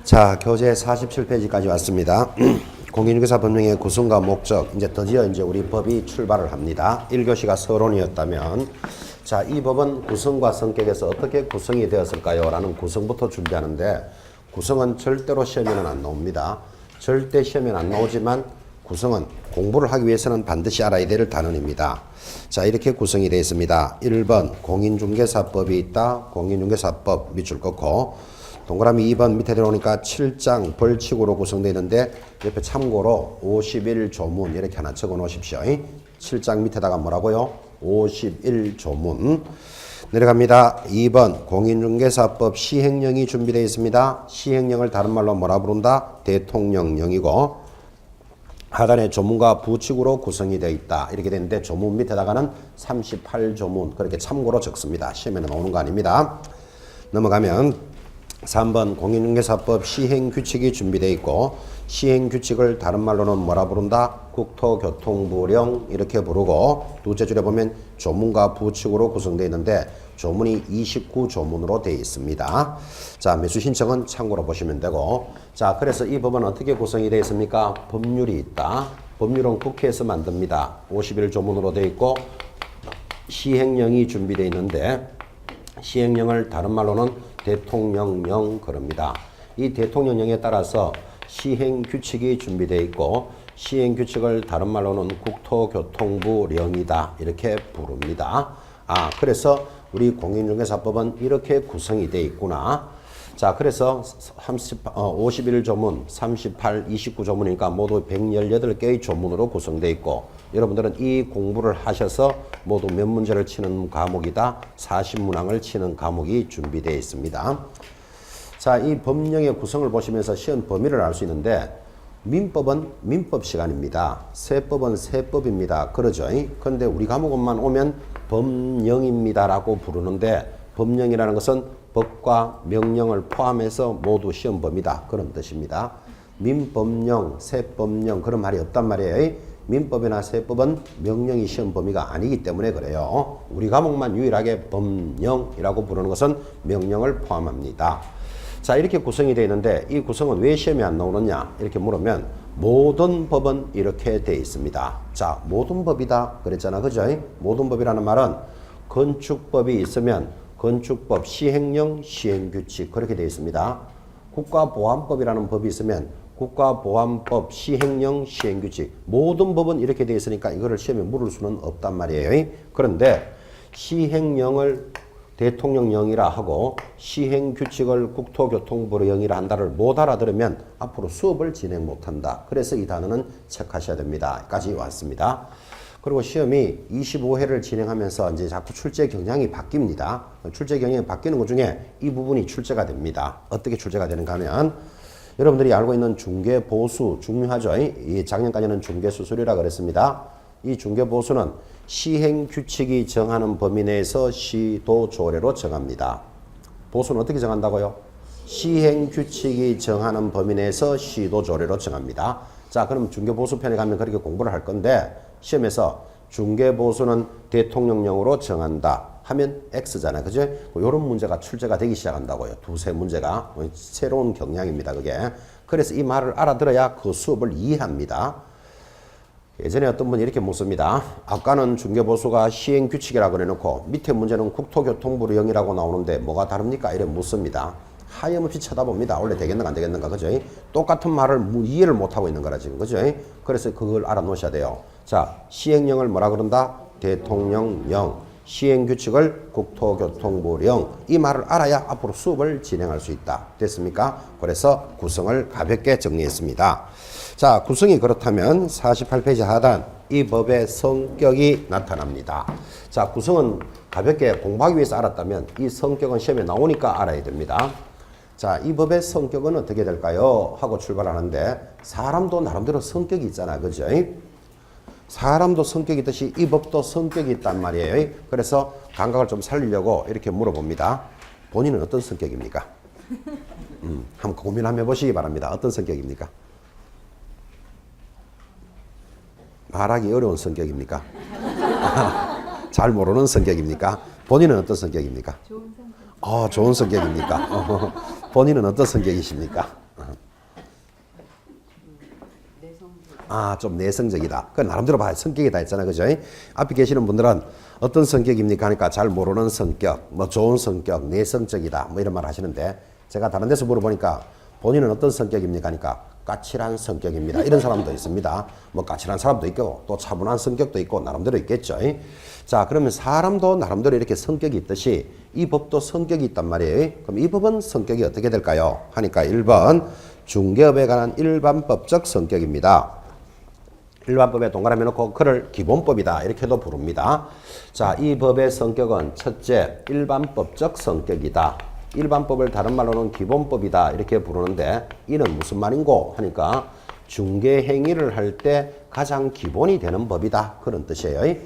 자, 교재 47페이지까지 왔습니다. 공인중개사 법령의 구성과 목적, 이제 드디어 우리 법이 출발을 합니다. 1교시가 서론이었다면, 자, 이 법은 구성과 성격에서 어떻게 구성이 되었을까요? 라는 구성부터 준비하는데, 구성은 절대로 시험에는 안 나옵니다. 절대 시험에는 안 나오지만, 구성은 공부를 하기 위해서는 반드시 알아야 될 단원입니다. 자, 이렇게 구성이 되어 있습니다. 1번 공인중개사법이 있다. 공인중개사법 밑줄 긋고, 동그라미 2번 밑에 들어오니까 7장 벌칙으로 구성되어 있는데 옆에 참고로 51조문 이렇게 하나 적어 놓으십시오. 7장 밑에다가 뭐라고요? 51조문. 내려갑니다. 2번 공인중개사법 시행령이 준비되어 있습니다. 시행령을 다른 말로 뭐라 부른다? 대통령령이고, 하단에 조문과 부칙으로 구성이 되어 있다. 이렇게 되는데 조문 밑에다가는 38조문 그렇게 참고로 적습니다. 시험에는 나오는 거 아닙니다. 넘어가면 3번 공인중개사법 시행규칙이 준비되어 있고, 시행규칙을 다른 말로는 뭐라 부른다? 국토교통부령 이렇게 부르고, 두째 줄에 보면 조문과 부칙으로 구성되어 있는데 조문이 29조문으로 되어 있습니다. 자, 매수 신청은 참고로 보시면 되고, 자, 그래서 이 법은 어떻게 구성이 되어 있습니까? 법률이 있다. 법률은 국회에서 만듭니다. 51조문으로 되어 있고, 시행령이 준비되어 있는데 시행령을 다른 말로는 대통령령 그럽니다. 이 대통령령에 따라서 시행규칙이 준비되어 있고, 시행규칙을 다른 말로는 국토교통부령이다 이렇게 부릅니다. 아, 그래서 우리 공인중개사법은 이렇게 구성이 되어 있구나. 자, 그래서 51조문, 38, 29조문이니까 모두 118개의 조문으로 구성되어 있고, 여러분들은 이 공부를 하셔서 모두 몇 문제를 치는 과목이다? 40문항을 치는 과목이 준비되어 있습니다. 자, 이 법령의 구성을 보시면서 시험 범위를 알 수 있는데, 민법은 민법 시간입니다. 세법은 세법입니다. 그러죠? 그런데 우리 과목만 오면 법령입니다라고 부르는데, 법령이라는 것은 법과 명령을 포함해서 모두 시험범위다. 그런 뜻입니다. 민법령, 세법령 그런 말이 없단 말이에요. 민법이나 세법은 명령이 시험범위가 아니기 때문에 그래요. 우리 과목만 유일하게 법령이라고 부르는 것은 명령을 포함합니다. 자, 이렇게 구성이 되어 있는데 이 구성은 왜 시험에 안 나오느냐 이렇게 물으면, 모든 법은 이렇게 되어 있습니다. 자, 모든 법이다 그랬잖아, 그죠? 모든 법이라는 말은 건축법이 있으면 건축법, 시행령, 시행규칙 그렇게 되어 있습니다. 국가보안법이라는 법이 있으면 국가보안법, 시행령, 시행규칙 모든 법은 이렇게 되어 있으니까 이거를 시험에 물을 수는 없단 말이에요. 그런데 시행령을 대통령령이라 하고 시행규칙을 국토교통부령이라 한다를 못 알아들으면 앞으로 수업을 진행 못한다. 그래서 이 단어는 체크하셔야 됩니다. 까지 왔습니다. 그리고 시험이 25회를 진행하면서 이제 자꾸 출제 경향이 바뀝니다. 출제 경향이 바뀌는 것 중에 이 부분이 출제가 됩니다. 어떻게 출제가 되는가 하면, 여러분들이 알고 있는 중개보수 중요하죠. 이 작년까지는 중개수수료라 그랬습니다. 이 중개보수는 시행규칙이 정하는 범위 내에서 시도조례로 정합니다. 보수는 어떻게 정한다고요? 시행규칙이 정하는 범위 내에서 시도조례로 정합니다. 자, 그럼 중개보수편에 가면 그렇게 공부를 할 건데, 시험에서 중개보수는 대통령령으로 정한다 하면 X잖아요. 그죠? 이런 문제가 출제가 되기 시작한다고요. 두세 문제가. 새로운 경향입니다. 그게. 그래서 이 말을 알아들어야 그 수업을 이해합니다. 예전에 어떤 분이 이렇게 묻습니다. 아까는 중개보수가 시행규칙이라고 그래놓고 밑에 문제는 국토교통부령이라고 나오는데 뭐가 다릅니까? 이래 묻습니다. 하염없이 쳐다봅니다. 원래 되겠는가 안 되겠는가, 그죠? 똑같은 말을 이해를 못하고 있는 거라 지금, 그죠? 그래서 그걸 알아놓으셔야 돼요. 자, 시행령을 뭐라 그런다? 대통령령. 시행규칙을 국토교통부령. 이 말을 알아야 앞으로 수업을 진행할 수 있다. 됐습니까? 그래서 구성을 가볍게 정리했습니다. 자, 구성이 그렇다면 48페이지 하단 이 법의 성격이 나타납니다. 자, 구성은 가볍게 공부하기 위해서 알았다면 이 성격은 시험에 나오니까 알아야 됩니다. 자, 이 법의 성격은 어떻게 될까요? 하고 출발하는데, 사람도 나름대로 성격이 있잖아. 그죠? 사람도 성격이 있듯이 이 법도 성격이 있단 말이에요. 그래서 감각을 좀 살리려고 이렇게 물어봅니다. 본인은 어떤 성격입니까? 한번 고민 한번 해보시기 바랍니다. 어떤 성격입니까? 말하기 어려운 성격입니까? 잘 모르는 성격입니까? 본인은 어떤 성격입니까? 좋은 성격. 좋은 성격입니까? 본인은 어떤 성격이십니까? 좀 내성적이다. 그 나름대로 봐야 성격이다 했잖아. 그죠? 앞에 계시는 분들은 어떤 성격입니까? 하니까 잘 모르는 성격, 뭐 좋은 성격, 내성적이다. 뭐 이런 말 하시는데 제가 다른 데서 물어보니까 본인은 어떤 성격입니까? 하니까 까칠한 성격입니다. 이런 사람도 있습니다. 뭐 까칠한 사람도 있고 또 차분한 성격도 있고 나름대로 있겠죠. 자, 그러면 사람도 나름대로 이렇게 성격이 있듯이 이 법도 성격이 있단 말이에요. 그럼 이 법은 성격이 어떻게 될까요? 하니까 1번 중개업에 관한 일반법적 성격입니다. 일반법에 동그라미 놓고 그를 기본법이다 이렇게도 부릅니다. 자, 이 법의 성격은 첫째 일반법적 성격이다. 일반법을 다른 말로는 기본법이다 이렇게 부르는데 이는 무슨 말인고 하니까 중개행위를 할 때 가장 기본이 되는 법이다 그런 뜻이에요.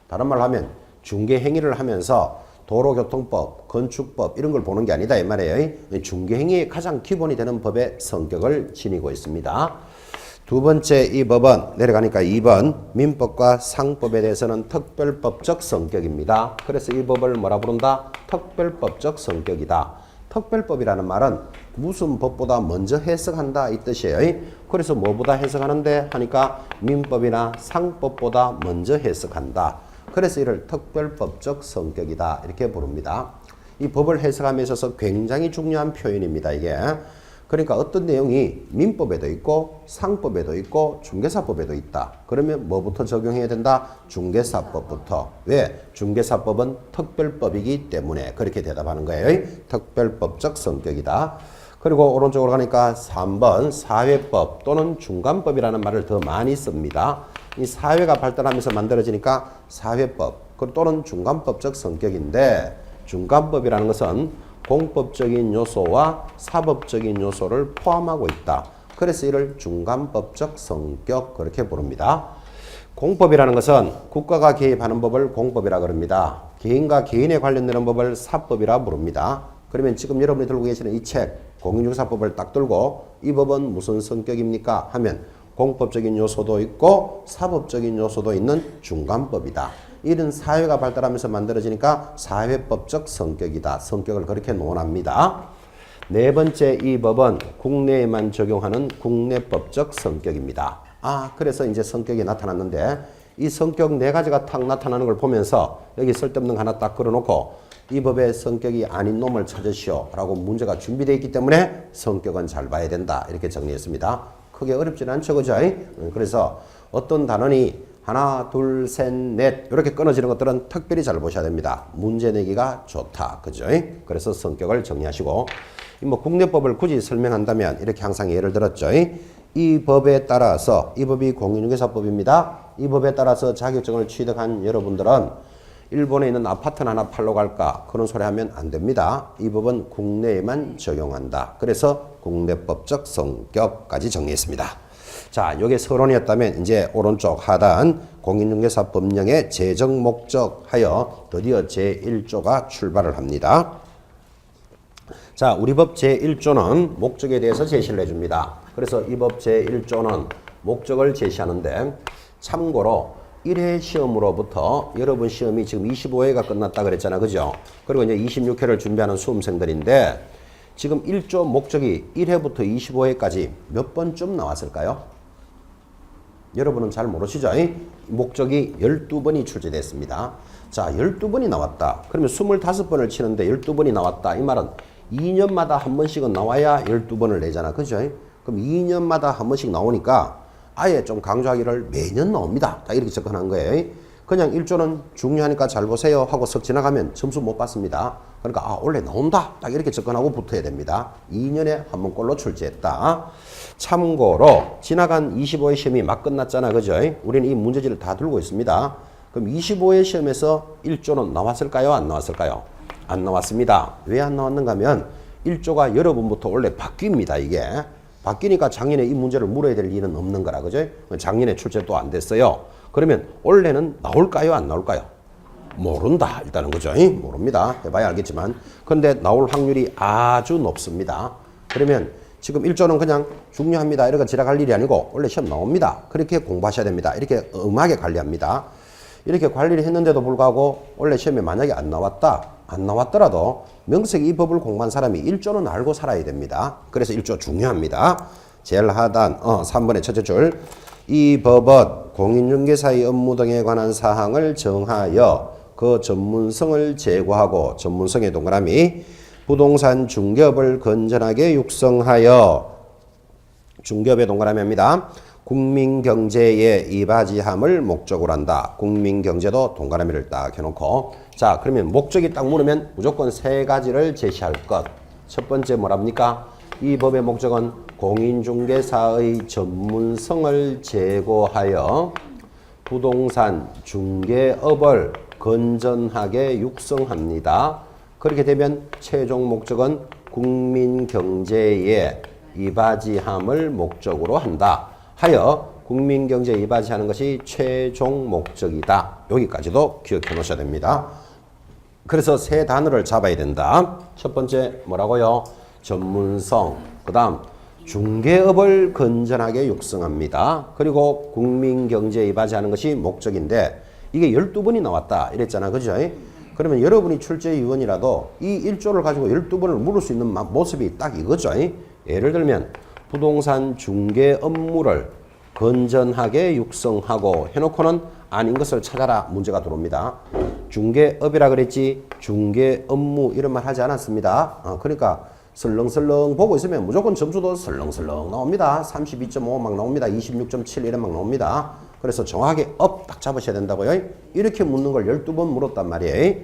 다른 말로 하면 중개행위를 하면서 도로교통법, 건축법 이런 걸 보는 게 아니다 이 말이에요. 중개행위의 가장 기본이 되는 법의 성격을 지니고 있습니다. 두 번째 이 법은 내려가니까 2번 민법과 상법에 대해서는 특별법적 성격입니다. 그래서 이 법을 뭐라 부른다? 특별법적 성격이다. 특별법이라는 말은 무슨 법보다 먼저 해석한다 이 뜻이에요. 그래서 뭐보다 해석하는데 하니까 민법이나 상법보다 먼저 해석한다. 그래서 이를 특별법적 성격이다 이렇게 부릅니다. 이 법을 해석함에 있어서 굉장히 중요한 표현입니다. 이게. 그러니까 어떤 내용이 민법에도 있고 상법에도 있고 중개사법에도 있다. 그러면 뭐부터 적용해야 된다? 중개사법부터. 왜? 중개사법은 특별법이기 때문에 그렇게 대답하는 거예요. 특별법적 성격이다. 그리고 오른쪽으로 가니까 3번 사회법 또는 중간법이라는 말을 더 많이 씁니다. 이 사회가 발달하면서 만들어지니까 사회법 또는 중간법적 성격인데 중간법이라는 것은 공법적인 요소와 사법적인 요소를 포함하고 있다. 그래서 이를 중간법적 성격 그렇게 부릅니다. 공법이라는 것은 국가가 개입하는 법을 공법이라 그럽니다. 개인과 개인에 관련되는 법을 사법이라 부릅니다. 그러면 지금 여러분이 들고 계시는 이 책 공인중개사법을 딱 들고 이 법은 무슨 성격입니까? 하면 공법적인 요소도 있고 사법적인 요소도 있는 중간법이다. 이런 사회가 발달하면서 만들어지니까 사회법적 성격이다. 성격을 그렇게 논합니다. 네 번째 이 법은 국내에만 적용하는 국내법적 성격입니다. 그래서 이제 성격이 나타났는데 이 성격 네 가지가 탁 나타나는 걸 보면서 여기 쓸데없는 거 하나 딱 걸어놓고 이 법의 성격이 아닌 놈을 찾으시오 라고 문제가 준비되어 있기 때문에 성격은 잘 봐야 된다. 이렇게 정리했습니다. 크게 어렵지는 않죠. 그죠? 그래서 어떤 단원이 하나, 둘, 셋, 넷 이렇게 끊어지는 것들은 특별히 잘 보셔야 됩니다. 문제 내기가 좋다. 그죠? 그래서 성격을 정리하시고 뭐 국내법을 굳이 설명한다면 이렇게 항상 예를 들었죠. 이 법에 따라서 이 법이 공인중개사법입니다. 이 법에 따라서 자격증을 취득한 여러분들은 일본에 있는 아파트는 하나 팔러 갈까? 그런 소리 하면 안 됩니다. 이 법은 국내에만 적용한다. 그래서 국내법적 성격까지 정리했습니다. 자, 요게 서론이었다면 이제 오른쪽 하단 공인중개사법령의 제정 목적하여 드디어 제1조가 출발을 합니다. 자, 우리 법 제1조는 목적에 대해서 제시를 해줍니다. 그래서 이 법 제1조는 목적을 제시하는데 참고로 1회 시험으로부터 여러분 시험이 지금 25회가 끝났다 그랬잖아. 그죠? 그리고 이제 26회를 준비하는 수험생들인데 지금 1조 목적이 1회부터 25회까지 몇 번쯤 나왔을까요? 여러분은 잘 모르시죠? 목적이 12번이 출제됐습니다. 자, 12번이 나왔다. 그러면 25번을 치는데 12번이 나왔다. 이 말은 2년마다 한 번씩은 나와야 12번을 내잖아. 그죠? 그럼 2년마다 한 번씩 나오니까 아예 좀 강조하기를 매년 나옵니다. 딱 이렇게 접근한 거예요. 그냥 1조는 중요하니까 잘 보세요 하고 석 지나가면 점수 못 받습니다. 그러니까 원래 나온다. 딱 이렇게 접근하고 붙어야 됩니다. 2년에 한 번꼴로 출제했다. 참고로 지나간 25회 시험이 막 끝났잖아. 그죠? 우리는 이 문제지를 다 들고 있습니다. 그럼 25회 시험에서 1조는 나왔을까요? 안 나왔을까요? 안 나왔습니다. 왜 안 나왔는가 하면 1조가 여러분부터 원래 바뀝니다. 이게. 바뀌니까 작년에 이 문제를 물어야 될 일은 없는 거라. 그죠? 작년에 출제도 안 됐어요. 그러면 올해는 나올까요? 안 나올까요? 모른다. 일단은 그죠? 모릅니다. 해봐야 알겠지만. 근데 나올 확률이 아주 높습니다. 그러면 지금 1조는 그냥 중요합니다. 이렇게 지나갈 일이 아니고 원래 시험 나옵니다. 그렇게 공부하셔야 됩니다. 이렇게 엄하게 관리합니다. 이렇게 관리를 했는데도 불구하고 원래 시험에 만약에 안 나왔더라도 명색이 이 법을 공부한 사람이 1조는 알고 살아야 됩니다. 그래서 1조 중요합니다. 제일 하단 3번의 첫째 줄 이 법은 공인중개사의 업무 등에 관한 사항을 정하여 그 전문성을 제고하고 전문성의 동그라미 부동산 중개업을 건전하게 육성하여 중개업의 동그라미입니다. 국민경제에 이바지함을 목적으로 한다. 국민경제도 동그라미를 딱 해놓고 자 그러면 목적이 딱 물으면 무조건 세 가지를 제시할 것. 첫 번째 뭐랍니까? 이 법의 목적은 공인중개사의 전문성을 제고하여 부동산 중개업을 건전하게 육성합니다. 그렇게 되면 최종 목적은 국민경제에 이바지함을 목적으로 한다. 하여 국민경제에 이바지하는 것이 최종 목적이다. 여기까지도 기억해 놓으셔야 됩니다. 그래서 세 단어를 잡아야 된다. 첫 번째 뭐라고요? 전문성. 그 다음 중개업을 건전하게 육성합니다. 그리고 국민경제에 이바지하는 것이 목적인데 이게 12번이 나왔다 이랬잖아. 그죠? 그러면 여러분이 출제위원이라도 이 1조를 가지고 12번을 물을 수 있는 모습이 딱 이거죠. 예를 들면 부동산 중개 업무를 건전하게 육성하고 해놓고는 아닌 것을 찾아라 문제가 들어옵니다. 중개업이라 그랬지 중개 업무 이런 말 하지 않았습니다. 그러니까 설렁설렁 보고 있으면 무조건 점수도 설렁설렁 나옵니다. 32.5 막 나옵니다. 26.7 이런 막 나옵니다. 그래서 정확하게 업 딱 잡으셔야 된다고요. 이렇게 묻는 걸 12번 물었단 말이에요.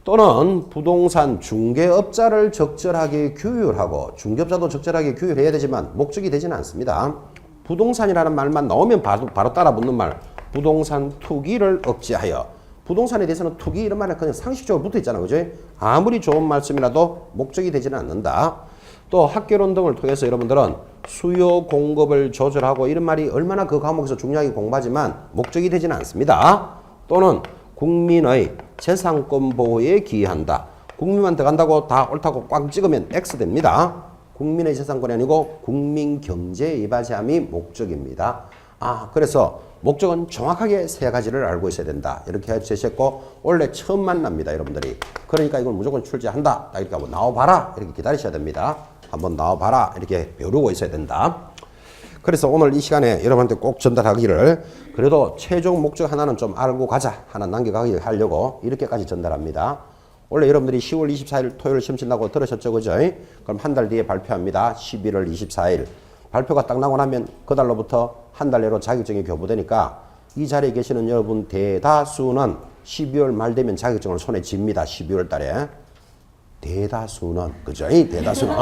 또는 부동산 중개업자를 적절하게 규율하고 중개업자도 적절하게 규율해야 되지만 목적이 되지는 않습니다. 부동산이라는 말만 나오면 바로 따라 붙는 말 부동산 투기를 억제하여 부동산에 대해서는 투기 이런 말은 그냥 상식적으로 붙어 있잖아. 그죠? 아무리 좋은 말씀이라도 목적이 되지는 않는다. 또 학개론 등을 통해서 여러분들은 수요 공급을 조절하고 이런 말이 얼마나 그 과목에서 중요하게 공부하지만 목적이 되지는 않습니다. 또는 국민의 재산권 보호에 기여한다. 국민만 들어간다고 다 옳다고 꽝 찍으면 X 됩니다. 국민의 재산권이 아니고 국민 경제에 이바지함이 목적입니다. 그래서 목적은 정확하게 세 가지를 알고 있어야 된다. 이렇게 해주셨고 원래 처음 만납니다. 여러분들이. 그러니까 이걸 무조건 출제한다. 이렇게 한번 나와봐라. 이렇게 기다리셔야 됩니다. 한번 나와봐라. 이렇게 배우고 있어야 된다. 그래서 오늘 이 시간에 여러분한테 꼭 전달하기를 그래도 최종 목적 하나는 좀 알고 가자. 하나 남겨가기를 하려고 이렇게까지 전달합니다. 원래 여러분들이 10월 24일 토요일 시험 친다고 들으셨죠? 그죠? 그럼 한 달 뒤에 발표합니다. 11월 24일. 발표가 딱 나고 나면 그달로부터 한 달 내로 자격증이 교부되니까 이 자리에 계시는 여러분 대다수는 12월 말 되면 자격증을 손에 쥡니다. 12월 달에. 대다수는, 그죠? 대다수는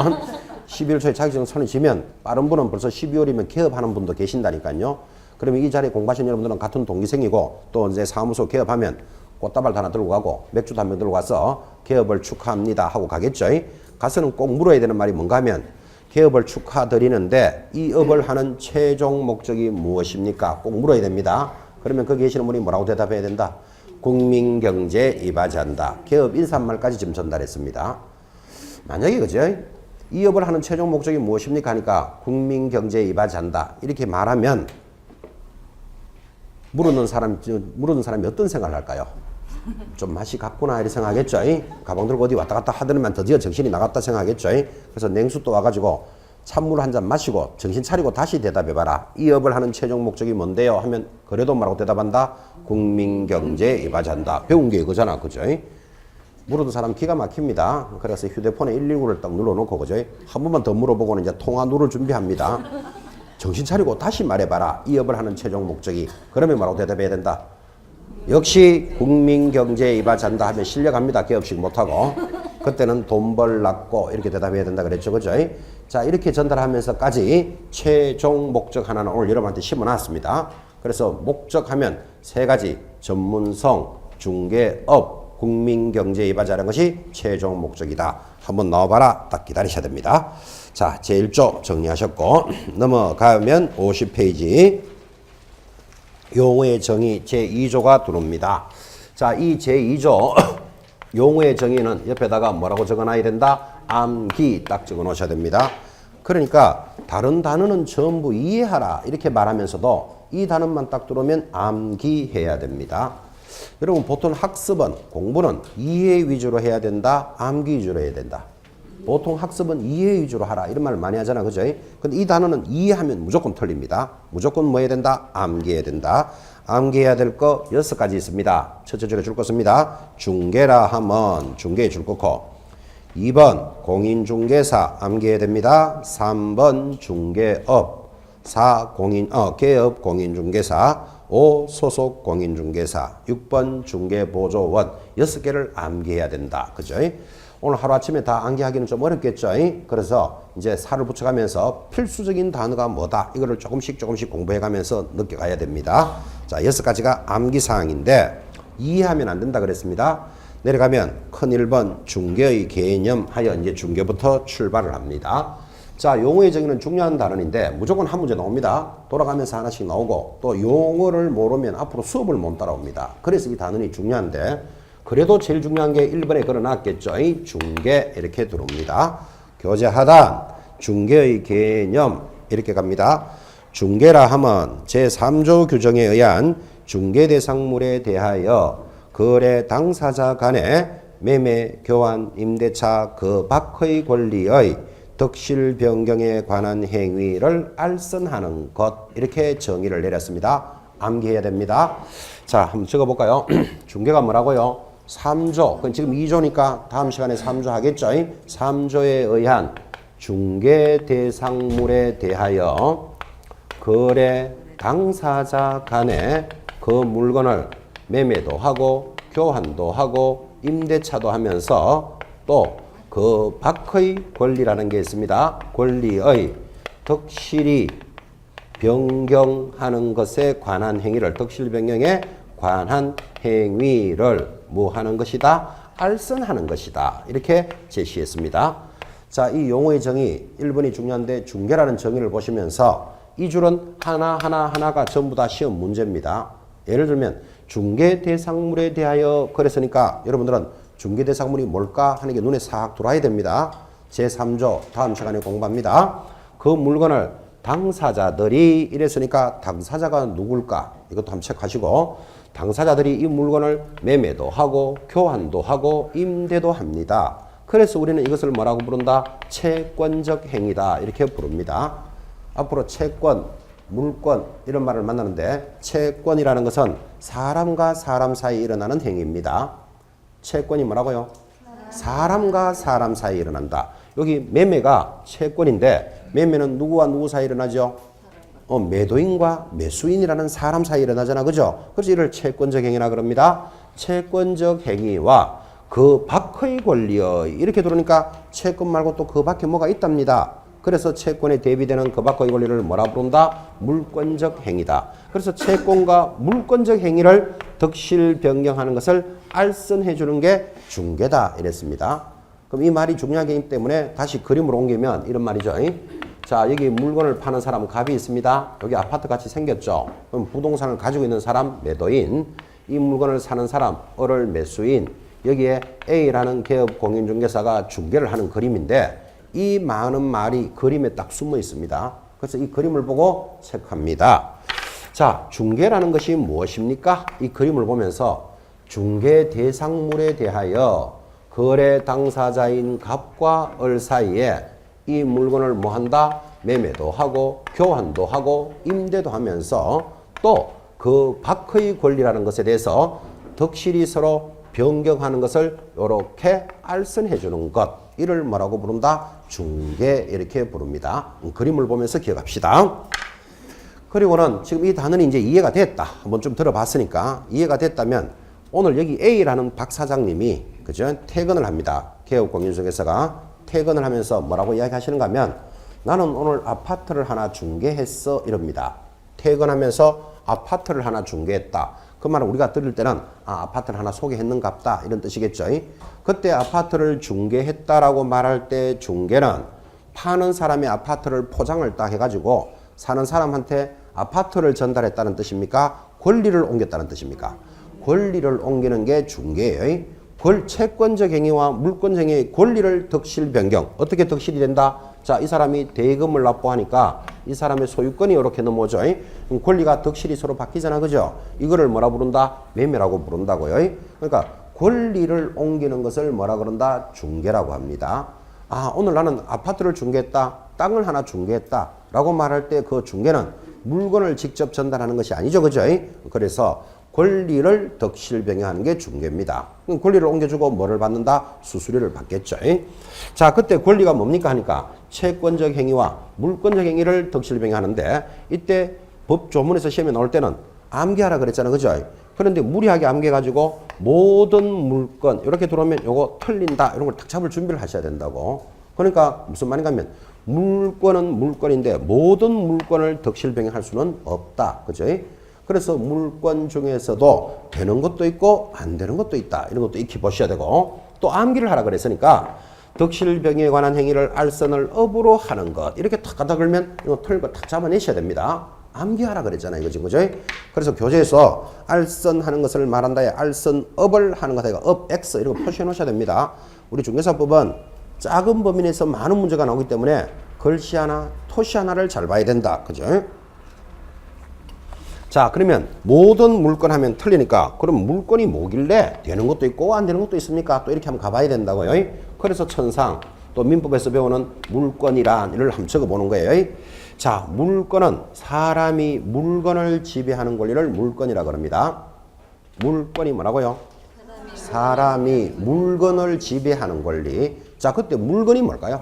12월 초에 자격증을 손에 쥐면 빠른 분은 벌써 12월이면 개업하는 분도 계신다니까요. 그러면 이 자리에 공부하신 여러분들은 같은 동기생이고 또 이제 사무소 개업하면 꽃다발 하나 들고 가고 맥주도 한 병 들고 가서 개업을 축하합니다 하고 가겠죠. 가서는 꼭 물어야 되는 말이 뭔가 하면 개업을 축하드리는데 이 업을 하는 최종 목적이 무엇입니까? 꼭 물어야 됩니다. 그러면 거기 계시는 분이 뭐라고 대답해야 된다? 국민경제에 이바지한다. 개업 인사말까지 지금 전달했습니다. 만약에 그죠? 이 업을 하는 최종 목적이 무엇입니까? 하니까 국민경제에 이바지한다. 이렇게 말하면 물는 사람이 어떤 생각을 할까요? 좀 맛이 갔구나 이렇게 생각하겠죠. 가방 들고 어디 왔다 갔다 하더니만 드디어 정신이 나갔다 생각하겠죠. 그래서 냉수 또 와가지고 찬물 한 잔 마시고 정신 차리고 다시 대답해봐라. 이 업을 하는 최종 목적이 뭔데요? 하면 그래도 뭐라고 대답한다? 국민경제에 이바지한다. 배운 게 이거잖아. 그죠? 물어도 사람 기가 막힙니다. 그래서 휴대폰에 119를 딱 눌러놓고 그죠? 한 번만 더 물어보고는 이제 통화 누를 준비합니다. 정신 차리고 다시 말해봐라. 이 업을 하는 최종 목적이. 그러면 뭐라고 대답해야 된다? 역시 국민경제에 이바지한다 하면 실려갑니다. 개업식 못하고. 그때는 돈 벌랐고 이렇게 대답해야 된다 그랬죠. 그죠? 자, 이렇게 전달하면서까지 최종 목적 하나는 오늘 여러분한테 심어놨습니다. 그래서 목적하면 세 가지. 전문성, 중개업, 국민경제에 이바지하는 것이 최종 목적이다. 한번 나와봐라. 딱 기다리셔야 됩니다. 자, 제1조 정리하셨고 넘어가면 50페이지 용어의 정의 제2조가 들어옵니다. 자, 이 제2조 용어의 정의는 옆에다가 뭐라고 적어놔야 된다? 암기 딱 적어 놓으셔야 됩니다. 그러니까 다른 단어는 전부 이해하라 이렇게 말하면서도 이 단어만 딱 들어오면 암기해야 됩니다. 여러분 보통 학습은 공부는 이해 위주로 해야 된다? 암기 위주로 해야 된다? 보통 학습은 이해 위주로 하라 이런 말을 많이 하잖아, 그죠? 근데 이 단어는 이해하면 무조건 틀립니다. 무조건 뭐 해야 된다? 암기해야 된다. 암기해야 될 거 6가지 있습니다. 첫째 줄에 줄 거 씁니다. 중개라 하면 중개에 줄 거고, 2번 공인중개사 암기해야 됩니다. 3번 중개업, 4 개업 공인중개사, 5 소속 공인중개사, 6번 중개보조원 6개를 암기해야 된다. 그죠? 오늘 하루아침에 다 암기하기는 좀 어렵겠죠? 그래서 이제 살을 붙여가면서 필수적인 단어가 뭐다 이거를 조금씩 공부해가면서 느껴가야 됩니다. 자, 6가지가 암기사항인데 이해하면 안 된다 그랬습니다. 내려가면 큰 1번 중개의 개념 하여 이제 중개부터 출발을 합니다. 자, 용어의 정의는 중요한 단어인데 무조건 한 문제 나옵니다. 돌아가면서 하나씩 나오고 또 용어를 모르면 앞으로 수업을 못 따라옵니다. 그래서 이 단어는 중요한데 그래도 제일 중요한 게 1번에 걸어놨겠죠. 중개 이렇게 들어옵니다. 교재 하단 중개의 개념 이렇게 갑니다. 중개라 하면 제3조 규정에 의한 중개대상물에 대하여 거래 당사자 간의 매매, 교환, 임대차 그 밖의 권리의 덕실 변경에 관한 행위를 알선하는 것 이렇게 정의를 내렸습니다. 암기해야 됩니다. 자, 한번 적어볼까요? 중개가 뭐라고요? 3조. 그건 지금 2조니까 다음 시간에 3조 하겠죠? 3조에 의한 중개 대상물에 대하여 거래 당사자 간에 그 물건을 매매도 하고 교환도 하고 임대차도 하면서 또 그 밖의 권리라는 게 있습니다. 권리의 덕실히 변경하는 것에 관한 행위를 덕실 변경에 관한 행위를 뭐 하는 것이다? 알선하는 것이다. 이렇게 제시했습니다. 자, 이 용어의 정의 1번이 중요한데 중개라는 정의를 보시면서 이 줄은 하나가 전부 다 시험 문제입니다. 예를 들면 중개 대상물에 대하여 그랬으니까 여러분들은 중개 대상물이 뭘까 하는 게 눈에 싹 들어와야 됩니다. 제3조 다음 시간에 공부합니다. 그 물건을 당사자들이 이랬으니까 당사자가 누굴까? 이것도 한번 체크하시고 당사자들이 이 물건을 매매도 하고 교환도 하고 임대도 합니다. 그래서 우리는 이것을 뭐라고 부른다? 채권적 행위다 이렇게 부릅니다. 앞으로 채권, 물권 이런 말을 만나는데 채권이라는 것은 사람과 사람 사이에 일어나는 행위입니다. 채권이 뭐라고요? 사람과 사람 사이에 일어난다. 여기 매매가 채권인데 매매는 누구와 누구 사이에 일어나죠? 매도인과 매수인이라는 사람 사이에 일어나잖아. 그죠? 그래서 이를 채권적 행위라 그럽니다. 채권적 행위와 그 밖의 권리의 이렇게 들으니까 채권 말고 또 그 밖에 뭐가 있답니다. 그래서 채권에 대비되는 그 밖의 권리를 뭐라 부른다? 물권적 행위다. 그래서 채권과 물권적 행위를 덕실 변경하는 것을 알선해 주는 게 중개다 이랬습니다. 그럼 이 말이 중요하기 때문에 다시 그림으로 옮기면 이런 말이죠. 자, 여기 물건을 파는 사람 갑이 있습니다. 여기 아파트 같이 생겼죠. 그럼 부동산을 가지고 있는 사람 매도인, 이 물건을 사는 사람 을을 매수인, 여기에 A라는 개업 공인중개사가 중개를 하는 그림인데 이 많은 말이 그림에 딱 숨어 있습니다. 그래서 이 그림을 보고 체크합니다. 자, 중개라는 것이 무엇입니까? 이 그림을 보면서 중개 대상물에 대하여 거래 당사자인 갑과 을 사이에 이 물건을 뭐 한다? 매매도 하고 교환도 하고 임대도 하면서 또 그 밖의 권리라는 것에 대해서 덕실히 서로 변경하는 것을 이렇게 알선해 주는 것. 이를 뭐라고 부른다? 중개 이렇게 부릅니다. 그림을 보면서 기억합시다. 그리고는 지금 이 단어는 이제 이해가 됐다. 한번 좀 들어봤으니까 이해가 됐다면 오늘 여기 A라는 박 사장님이 그죠? 퇴근을 합니다. 개업공인중개사가 퇴근을 하면서 뭐라고 이야기하시는가 하면 나는 오늘 아파트를 하나 중개했어 이럽니다. 퇴근하면서 아파트를 하나 중개했다. 그 말은 우리가 들을 때는 아파트를 하나 소개했는갑다 이런 뜻이겠죠. 그때 아파트를 중개했다라고 말할 때 중개는 파는 사람이 아파트를 포장을 딱 해가지고 사는 사람한테 아파트를 전달했다는 뜻입니까? 권리를 옮겼다는 뜻입니까? 권리를 옮기는 게 중개예요. 채권적 행위와 물권적 행위의 권리를 덕실 변경. 어떻게 덕실이 된다? 자, 이 사람이 대금을 납부하니까 이 사람의 소유권이 이렇게 넘어오죠. 권리가 덕실이 서로 바뀌잖아. 그죠? 이거를 뭐라 부른다? 매매라고 부른다고요. 그러니까 권리를 옮기는 것을 뭐라 그런다? 중개라고 합니다. 아, 오늘 나는 아파트를 중개했다, 땅을 하나 중개했다 라고 말할 때 그 중개는 물건을 직접 전달하는 것이 아니죠. 그죠? 그래서 권리를 덕실병행하는 게 중개입니다. 권리를 옮겨주고 뭐를 받는다? 수수료를 받겠죠. 자, 그때 권리가 뭡니까 하니까 채권적 행위와 물권적 행위를 덕실병행하는데, 이때 법 조문에서 시험에 나올 때는 암기하라 그랬잖아요. 그죠? 그런데 무리하게 암기해가지고 모든 물건 이렇게 들어오면 요거 틀린다 이런 걸 딱 잡을 준비를 하셔야 된다고. 그러니까 무슨 말인가 하면 물건은 물건인데 모든 물건을 덕실병행할 수는 없다. 그죠? 그래서 물건 중에서도 되는 것도 있고 안 되는 것도 있다. 이런 것도 익히 보셔야 되고, 또 암기를 하라 그랬으니까 덕실병행에 관한 행위를 알선을 업으로 하는 것 이렇게 탁 갖다 걸면 이거 틀린 거 탁 잡아내셔야 됩니다. 암기하라 그랬잖아요. 이거 지금, 그죠? 그래서 교재에서 알선하는 것을 말한다에 알선업을 하는 것에 업, X 이런 거 표시해 놓으셔야 됩니다. 우리 중개사법은 작은 범위에서 많은 문제가 나오기 때문에 글씨 하나, 토시 하나를 잘 봐야 된다. 그죠? 자, 그러면 모든 물건 하면 틀리니까 그럼 물건이 뭐길래 되는 것도 있고 안 되는 것도 있습니까? 또 이렇게 한번 가봐야 된다고요. 그래서 천상 또 민법에서 배우는 물건이란 이를 한번 적어보는 거예요. 자, 물건은 사람이 물건을 지배하는 권리를 물건이라고 합니다. 물건이 뭐라고요? 사람이 물건을 지배하는 권리. 자, 그때 물건이 뭘까요?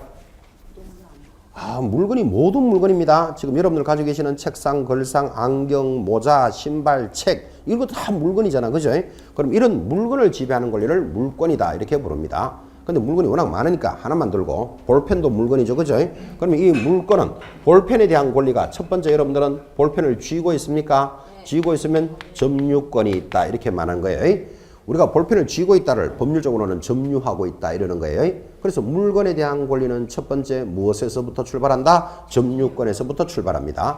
아, 물건이 모든 물건입니다. 지금 여러분들 가지고 계시는 책상, 걸상, 안경, 모자, 신발, 책 이런 것도 다 물건이잖아. 그죠? 그럼 이런 물건을 지배하는 권리를 물건이다 이렇게 부릅니다. 근데 물건이 워낙 많으니까 하나만 들고, 볼펜도 물건이죠. 그죠? 그러면 이 물건은 볼펜에 대한 권리가 첫 번째, 여러분들은 볼펜을 쥐고 있습니까? 쥐고 있으면 점유권이 있다 이렇게 말하는 거예요. 우리가 볼펜을 쥐고 있다를 법률적으로는 점유하고 있다 이러는 거예요. 그래서 물건에 대한 권리는 첫 번째 무엇에서부터 출발한다? 점유권에서부터 출발합니다.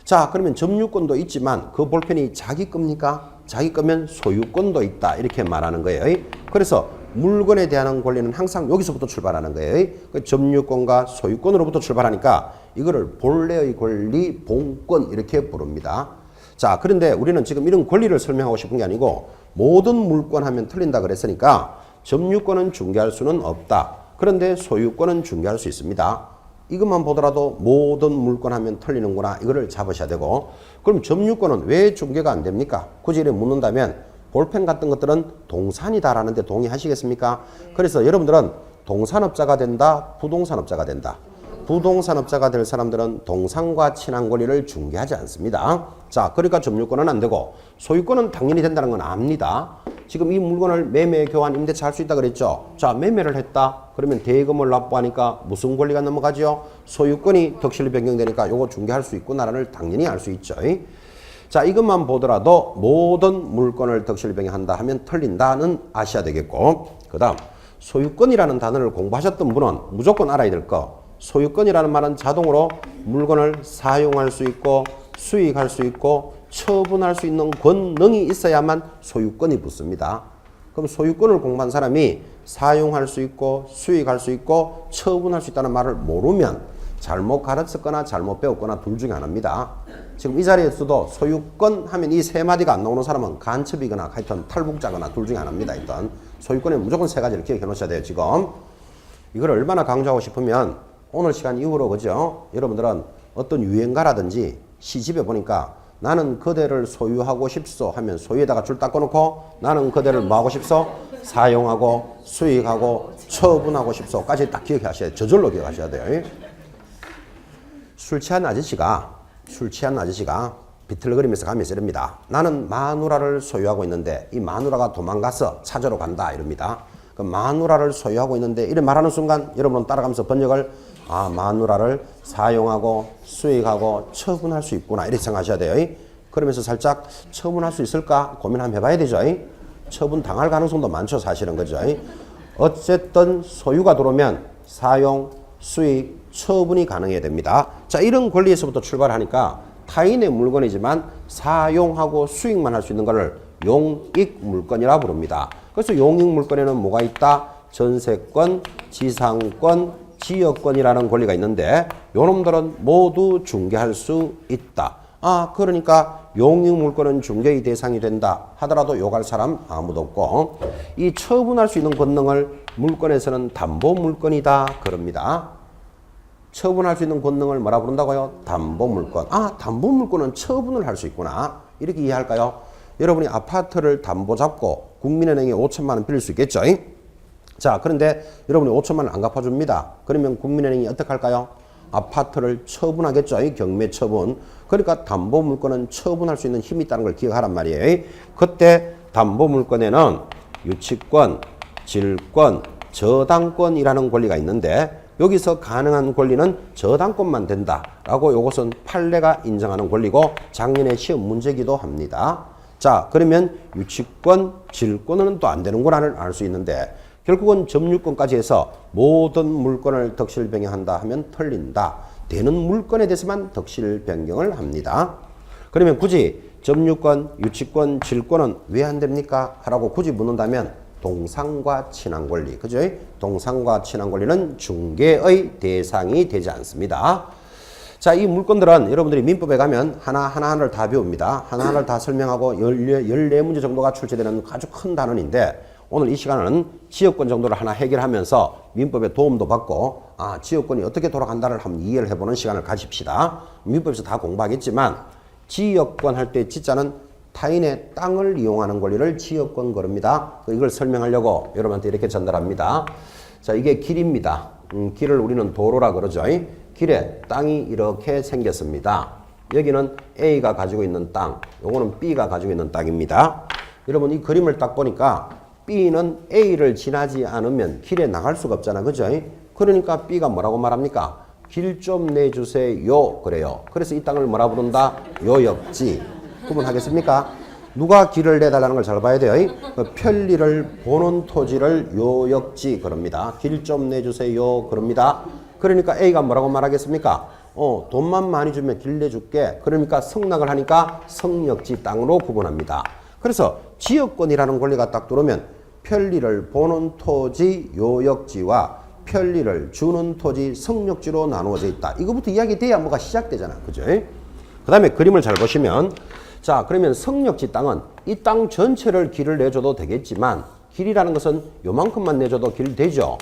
자, 그러면 점유권도 있지만 그 볼펜이 자기 겁니까? 자기 거면 소유권도 있다 이렇게 말하는 거예요. 그래서 물건에 대한 권리는 항상 여기서부터 출발하는 거예요. 그 점유권과 소유권으로부터 출발하니까 이거를 본래의 권리, 본권 이렇게 부릅니다. 자, 그런데 우리는 지금 이런 권리를 설명하고 싶은 게 아니고 모든 물건 하면 틀린다 그랬으니까 점유권은 중개할 수는 없다. 그런데 소유권은 중개할 수 있습니다. 이것만 보더라도 모든 물건 하면 틀리는구나 이거를 잡으셔야 되고, 그럼 점유권은 왜 중개가 안 됩니까? 굳이 이렇게 묻는다면 볼펜 같은 것들은 동산이다라는데 동의하시겠습니까? 그래서 여러분들은 동산업자가 된다, 부동산업자가 된다. 부동산업자가 될 사람들은 동산과 친한 권리를 중개하지 않습니다. 자, 그러니까 점유권은 안 되고 소유권은 당연히 된다는 건 압니다. 지금 이 물건을 매매, 교환, 임대차 할 수 있다 그랬죠. 자, 매매를 했다. 그러면 대금을 납부하니까 무슨 권리가 넘어가죠? 소유권이 덕실이 변경되니까 요거 중개할 수 있구나라는 당연히 알 수 있죠. 자, 이것만 보더라도 모든 물건을 덕실 변경한다 하면 틀린다는 아셔야 되겠고, 그 다음 소유권이라는 단어를 공부하셨던 분은 무조건 알아야 될 거. 소유권이라는 말은 자동으로 물건을 사용할 수 있고 수익할 수 있고 처분할 수 있는 권능이 있어야만 소유권이 붙습니다. 그럼 소유권을 공부한 사람이 사용할 수 있고 수익할 수 있고 처분할 수 있다는 말을 모르면 잘못 가르쳤거나 잘못 배웠거나 둘 중에 하나입니다. 지금 이 자리에서도 소유권 하면 이 세 마디가 안 나오는 사람은 간첩이거나 하여튼 탈북자거나 둘 중에 하나입니다. 일단 소유권에 무조건 세 가지를 기억해 놓으셔야 돼요. 지금 이걸 얼마나 강조하고 싶으면 오늘 시간 이후로, 그죠? 여러분들은 어떤 유행가라든지 시집에 보니까 나는 그대를 소유하고 싶소 하면 소유에다가 줄 닦아놓고 나는 그대를 뭐 하고 싶소? 사용하고 수익하고 처분하고 싶소까지 딱 기억하셔야 돼요. 저절로 기억하셔야 돼요. 술 취한 아저씨가 비틀거리면서 가면서 이럽니다. 나는 마누라를 소유하고 있는데 이 마누라가 도망가서 찾으러 간다 이럽니다. 그 마누라를 소유하고 있는데 이래 말하는 순간 여러분은 따라가면서 번역을 마누라를 사용하고 수익하고 처분할 수 있구나 이렇게 생각하셔야 돼요. 그러면서 살짝 처분할 수 있을까 고민 한번 해봐야 되죠. 처분 당할 가능성도 많죠. 사실은. 그죠? 어쨌든 소유가 들어오면 사용, 수익, 처분이 가능해야 됩니다. 자, 이런 권리에서부터 출발하니까 타인의 물건이지만 사용하고 수익만 할 수 있는 것을 용익물건이라 부릅니다. 그래서 용익물건에는 뭐가 있다? 전세권, 지상권, 지역권이라는 권리가 있는데 요놈들은 모두 중개할 수 있다. 그러니까 용익 물건은 중개의 대상이 된다 하더라도 욕할 사람 아무도 없고, 이 처분할 수 있는 권능을 물건에서는 담보 물건이다 그럽니다. 처분할 수 있는 권능을 뭐라 부른다고요? 담보 물건. 담보 물건은 처분을 할 수 있구나. 이렇게 이해할까요? 여러분이 아파트를 담보 잡고 국민은행에 5천만 원 빌릴 수 있겠죠? 자, 그런데 여러분이 5천만 원 안 갚아줍니다. 그러면 국민은행이 어떻게 할까요? 아파트를 처분하겠죠. 경매 처분. 그러니까 담보 물건은 처분할 수 있는 힘이 있다는 걸 기억하란 말이에요. 그때 담보 물건에는 유치권, 질권, 저당권이라는 권리가 있는데, 여기서 가능한 권리는 저당권만 된다라고, 이것은 판례가 인정하는 권리고 작년에 시험 문제기도 합니다. 자, 그러면 유치권, 질권은 또 안 되는구나를 알 수 있는데, 결국은 점유권까지 해서 모든 물건을 덕실 변경한다 하면 틀린다. 되는 물건에 대해서만 덕실 변경을 합니다. 그러면 굳이 점유권, 유치권, 질권은 왜 안 됩니까? 라고 굳이 묻는다면 동상과 친한 권리, 그죠? 동상과 친한 권리는 중개의 대상이 되지 않습니다. 자, 이 물건들은 여러분들이 민법에 가면 하나하나를 다 배웁니다. 하나하나를 다 설명하고 14문제 정도가 출제되는 아주 큰 단원인데, 오늘 이 시간은 지역권 정도를 하나 해결하면서 민법의 도움도 받고, 지역권이 어떻게 돌아간다를 한번 이해를 해보는 시간을 가집시다. 민법에서 다 공부하겠지만, 지역권 할 때 지자는 타인의 땅을 이용하는 권리를 지역권 그럽니다. 이걸 설명하려고 여러분한테 이렇게 전달합니다. 자, 이게 길입니다. 길을 우리는 도로라 그러죠. 길에 땅이 이렇게 생겼습니다. 여기는 A가 가지고 있는 땅, 요거는 B가 가지고 있는 땅입니다. 여러분, 이 그림을 딱 보니까 B는 A를 지나지 않으면 길에 나갈 수가 없잖아, 그죠? 그러니까 B가 뭐라고 말합니까? 길 좀 내주세요 그래요. 그래서 이 땅을 뭐라 부른다? 요역지. 구분하겠습니까? 누가 길을 내달라는 걸 잘 봐야 돼요. 편리를 보는 토지를 요역지 그럽니다. 길 좀 내주세요 그럽니다. 그러니까 A가 뭐라고 말하겠습니까? 돈만 많이 주면 길 내줄게. 그러니까 성락을 하니까 성역지 땅으로 구분합니다. 그래서 지역권이라는 권리가 딱 들어오면 편리를 보는 토지 요역지와 편리를 주는 토지 성역지로 나누어져 있다. 이거부터 이야기돼야 뭐가 시작되잖아, 그죠? 그 다음에 그림을 잘 보시면, 자, 그러면 성역지 땅은 이 땅 전체를 길을 내줘도 되겠지만, 길이라는 것은 요만큼만 내줘도 길 되죠.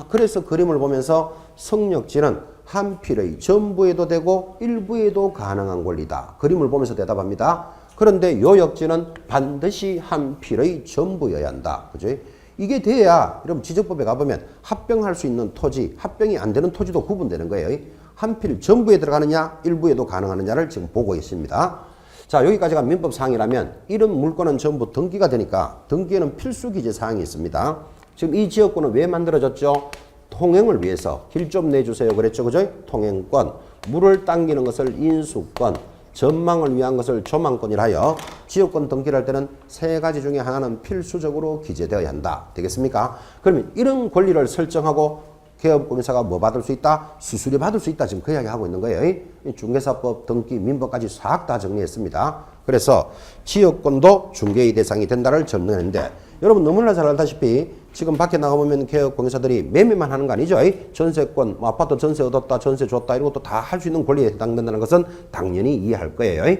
그래서 그림을 보면서 성역지는 한 필의 전부에도 되고 일부에도 가능한 권리다. 그림을 보면서 대답합니다. 그런데 요역지는 반드시 한 필의 전부여야 한다. 그죠? 이게 돼야, 여러분 지적법에 가보면 합병할 수 있는 토지, 합병이 안 되는 토지도 구분되는 거예요. 한 필 전부에 들어가느냐, 일부에도 가능하느냐를 지금 보고 있습니다. 자, 여기까지가 민법 사항이라면 이런 물건은 전부 등기가 되니까 등기에는 필수 기재 사항이 있습니다. 지금 이 지역권은 왜 만들어졌죠? 통행을 위해서 길 좀 내주세요 그랬죠, 그죠? 통행권, 물을 당기는 것을 인수권, 전망을 위한 것을 조망권이라 하여 지역권 등기를 할 때는 세 가지 중에 하나는 필수적으로 기재되어야 한다. 되겠습니까? 그러면 이런 권리를 설정하고 개업공사가 뭐 받을 수 있다? 수수료 받을 수 있다. 지금 그 이야기 하고 있는 거예요. 중개사법, 등기, 민법까지 싹 다 정리했습니다. 그래서 지역권도 중개의 대상이 된다를 전제했는데, 여러분 너무나 잘 알다시피 지금 밖에 나가보면 개업공사들이 매매만 하는 거 아니죠? 전세권, 아파트 전세 얻었다, 전세 줬다, 이런 것도 다 할 수 있는 권리에 해당된다는 것은 당연히 이해할 거예요.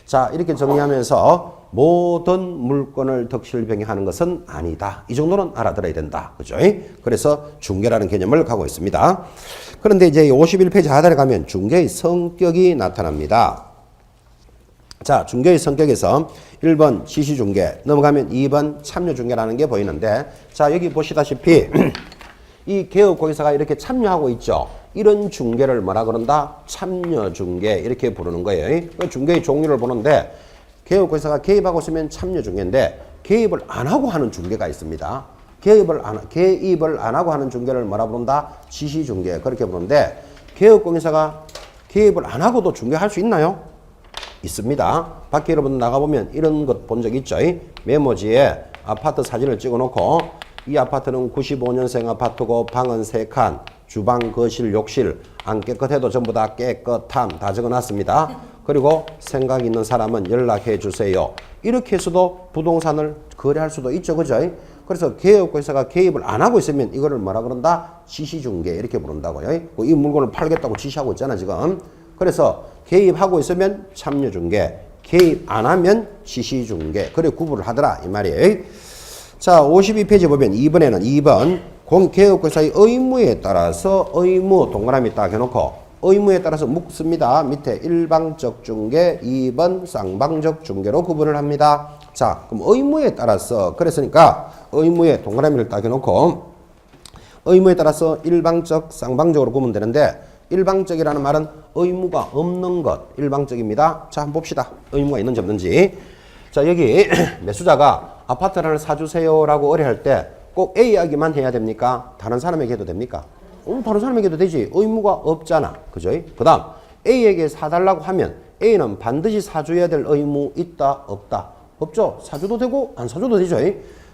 자, 이렇게 정리하면서 모든 물건을 덕실 변경하는 것은 아니다. 이 정도는 알아들어야 된다. 그죠? 그래서 중개라는 개념을 갖고 있습니다. 그런데 이제 51페이지 하단에 가면 중개의 성격이 나타납니다. 자, 중개의 성격에서 1번 지시중개, 넘어가면 2번 참여중개라는 게 보이는데, 자, 여기 보시다시피 이 개업공사가 이렇게 참여하고 있죠. 이런 중개를 뭐라 그런다? 참여중개 이렇게 부르는 거예요. 중개의 종류를 보는데, 개업공사가 개입하고 있으면 참여중개인데 개입을 안 하고 하는 중개가 있습니다. 개입을 안 하고 하는 중개를 뭐라 부른다? 지시중개 그렇게 부르는데, 개업공사가 개입을 안 하고도 중개할 수 있나요? 있습니다. 밖에 여러분 나가보면 이런 것 본 적 있죠? 메모지에 아파트 사진을 찍어 놓고, 이 아파트는 95년생 아파트고 방은 3칸, 주방, 거실, 욕실 안 깨끗해도 전부 다 깨끗함 다 적어놨습니다. 그리고 생각 있는 사람은 연락해 주세요. 이렇게 해서도 부동산을 거래할 수도 있죠, 그죠? 그래서 개업공사가 개입을 안 하고 있으면 이거를 뭐라 그런다? 지시중개 이렇게 부른다고요. 이 물건을 팔겠다고 지시하고 있잖아 지금. 그래서 개입하고 있으면 참여중개, 개입 안 하면 지시중개. 그래 구분을 하더라 이 말이에요. 자, 52페이지 보면 2번에는 2번 개업권사의 의무에 따라서 의무 동그라미 딱 해놓고 의무에 따라서 묶습니다. 밑에 일방적 중개, 2번 쌍방적 중개로 구분을 합니다. 자, 그럼 의무에 따라서 그랬으니까 의무에 동그라미를 딱 해놓고 의무에 따라서 일방적, 쌍방적으로 구분되는데 일방적이라는 말은 의무가 없는 것, 일방적입니다. 자, 한번 봅시다. 의무가 있는지 없는지. 자, 여기 매수자가 아파트를 하나 사주세요라고 의뢰할 때 꼭 A 이야기만 해야 됩니까? 다른 사람에게 해도 됩니까? 다른 사람에게 해도 되지. 의무가 없잖아. 그죠? 그 다음 A에게 사달라고 하면 A는 반드시 사줘야 될 의무 있다 없다? 없죠. 사줘도 되고 안 사줘도 되죠.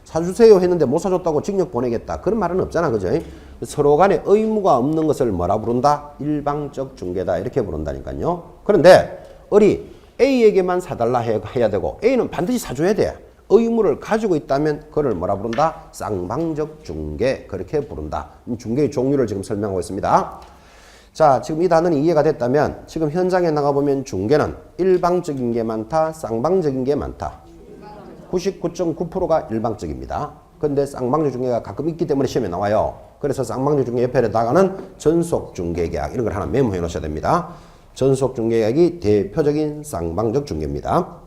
사주세요 했는데 못 사줬다고 징역 보내겠다. 그런 말은 없잖아. 그죠? 서로 간에 의무가 없는 것을 뭐라 부른다? 일방적 중개다. 이렇게 부른다니까요. 그런데 우리 A에게만 사달라 해야 되고 A는 반드시 사줘야 돼. 의무를 가지고 있다면 그걸 뭐라 부른다? 쌍방적 중개. 그렇게 부른다. 중개의 종류를 지금 설명하고 있습니다. 자, 지금 이 단어는 이해가 됐다면 지금 현장에 나가보면 중개는 일방적인 게 많다, 쌍방적인 게 많다. 99.9%가 일방적입니다. 근데 쌍방적 중개가 가끔 있기 때문에 시험에 나와요. 그래서 쌍방적 중개 옆에다가는 전속 중개계약 이런 걸 하나 메모해 놓으셔야 됩니다. 전속 중개계약이 대표적인 쌍방적 중개입니다.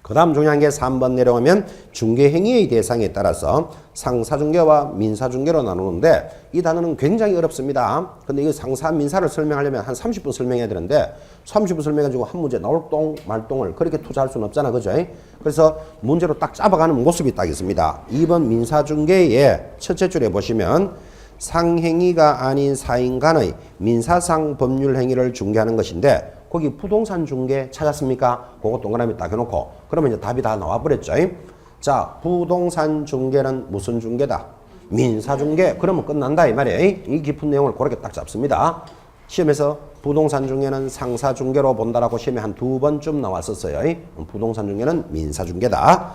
그 다음 중요한 게 3번 내려오면 중개행위의 대상에 따라서 상사중개와 민사중개로 나누는데 이 단어는 굉장히 어렵습니다. 근데 이거 상사, 민사를 설명하려면 한 30분 설명해야 되는데 30분 설명해가지고 한 문제 나올 똥 말똥을 그렇게 투자할 수는 없잖아. 그죠? 그래서 문제로 딱 잡아가는 모습이 딱 있습니다. 2번 민사중개의 첫째 줄에 보시면 상행위가 아닌 사인 간의 민사상 법률 행위를 중개하는 것인데 거기 부동산 중개 찾았습니까? 그거 동그라미 딱 해놓고 그러면 이제 답이 다 나와버렸죠. 자, 부동산 중개는 무슨 중개다? 민사중개. 그러면 끝난다 이 말이에요. 이 깊은 내용을 그렇게 딱 잡습니다. 시험에서 부동산 중개는 상사중개로 본다라고 시험에 한 2번쯤 나왔었어요. 부동산 중개는 민사중개다.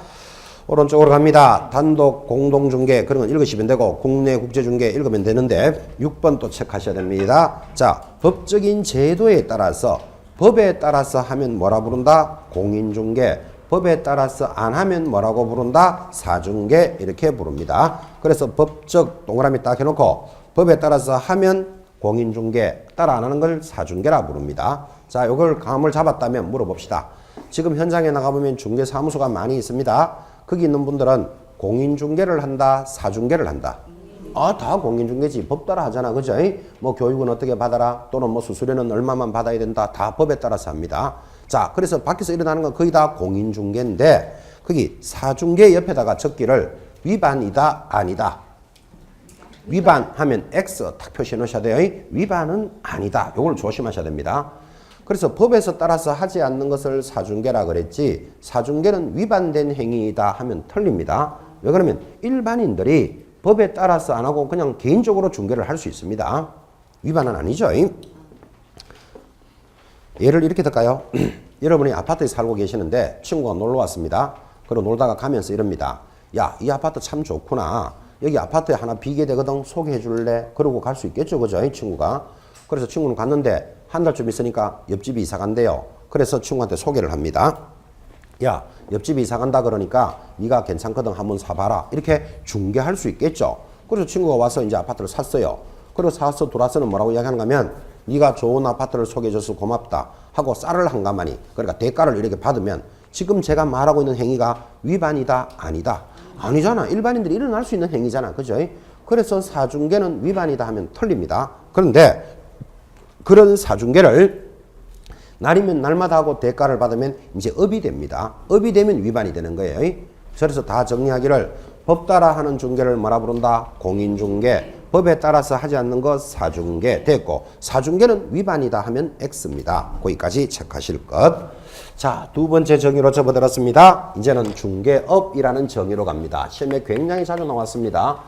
오른쪽으로 갑니다. 단독 공동중개 그런 건 읽으시면 되고 국내 국제중개 읽으면 되는데 6번 또 체크하셔야 됩니다. 자, 법적인 제도에 따라서 법에 따라서 하면 뭐라 부른다? 공인중개. 법에 따라서 안 하면 뭐라고 부른다? 사중개. 이렇게 부릅니다. 그래서 법적 동그라미 딱 해놓고 법에 따라서 하면 공인중개, 따라 안 하는 걸 사중개라 부릅니다. 자, 요걸 감을 잡았다면 물어봅시다. 지금 현장에 나가보면 중개사무소가 많이 있습니다. 거기 있는 분들은 공인중개를 한다, 사중개를 한다. 다 공인중개지. 법 따라 하잖아. 그죠? 뭐 교육은 어떻게 받아라, 또는 뭐 수수료는 얼마만 받아야 된다. 다 법에 따라서 합니다. 자, 그래서 밖에서 일어나는 건 거의 다 공인중개인데 거기 사중개 옆에다가 적기를 위반이다, 아니다. 위반하면 X 딱 표시해 놓으셔야 돼요. 위반은 아니다. 요걸 조심하셔야 됩니다. 그래서 법에서 따라서 하지 않는 것을 사중개라 그랬지 사중개는 위반된 행위이다 하면 틀립니다. 왜 그러면 일반인들이 법에 따라서 안 하고 그냥 개인적으로 중개를 할 수 있습니다. 위반은 아니죠. 예를 이렇게 들까요? 여러분이 아파트에 살고 계시는데 친구가 놀러 왔습니다. 그리고 놀다가 가면서 이럽니다. 야, 이 아파트 참 좋구나. 여기 아파트에 하나 비게 되거든. 소개해 줄래? 그러고 갈 수 있겠죠. 그죠? 이 친구가. 그래서 친구는 갔는데 한 달쯤 있으니까 옆집이 이사 간대요. 그래서 친구한테 소개를 합니다. 야, 옆집이 이사 간다 그러니까 네가 괜찮거든 한번 사봐라. 이렇게 중개할 수 있겠죠. 그래서 친구가 와서 이제 아파트를 샀어요. 그리고 사서 돌아서는 뭐라고 이야기하는가 하면 네가 좋은 아파트를 소개해줘서 고맙다 하고 쌀을 한 가마니, 그러니까 대가를 이렇게 받으면 지금 제가 말하고 있는 행위가 위반이다, 아니다? 아니잖아. 일반인들이 일어날 수 있는 행위잖아. 그죠? 그래서 사중개는 위반이다 하면 틀립니다. 그런데 그런 사중개를 날이면 날마다 하고 대가를 받으면 이제 업이 됩니다. 업이 되면 위반이 되는 거예요. 그래서 다 정리하기를 법 따라 하는 중개를 뭐라 부른다? 공인중개. 법에 따라서 하지 않는 것 사중개 됐고 사중개는 위반이다 하면 X입니다. 거기까지 체크하실 것. 자, 두 번째 정의로 접어들었습니다. 이제는 중개업이라는 정의로 갑니다. 시험에 굉장히 자주 나왔습니다.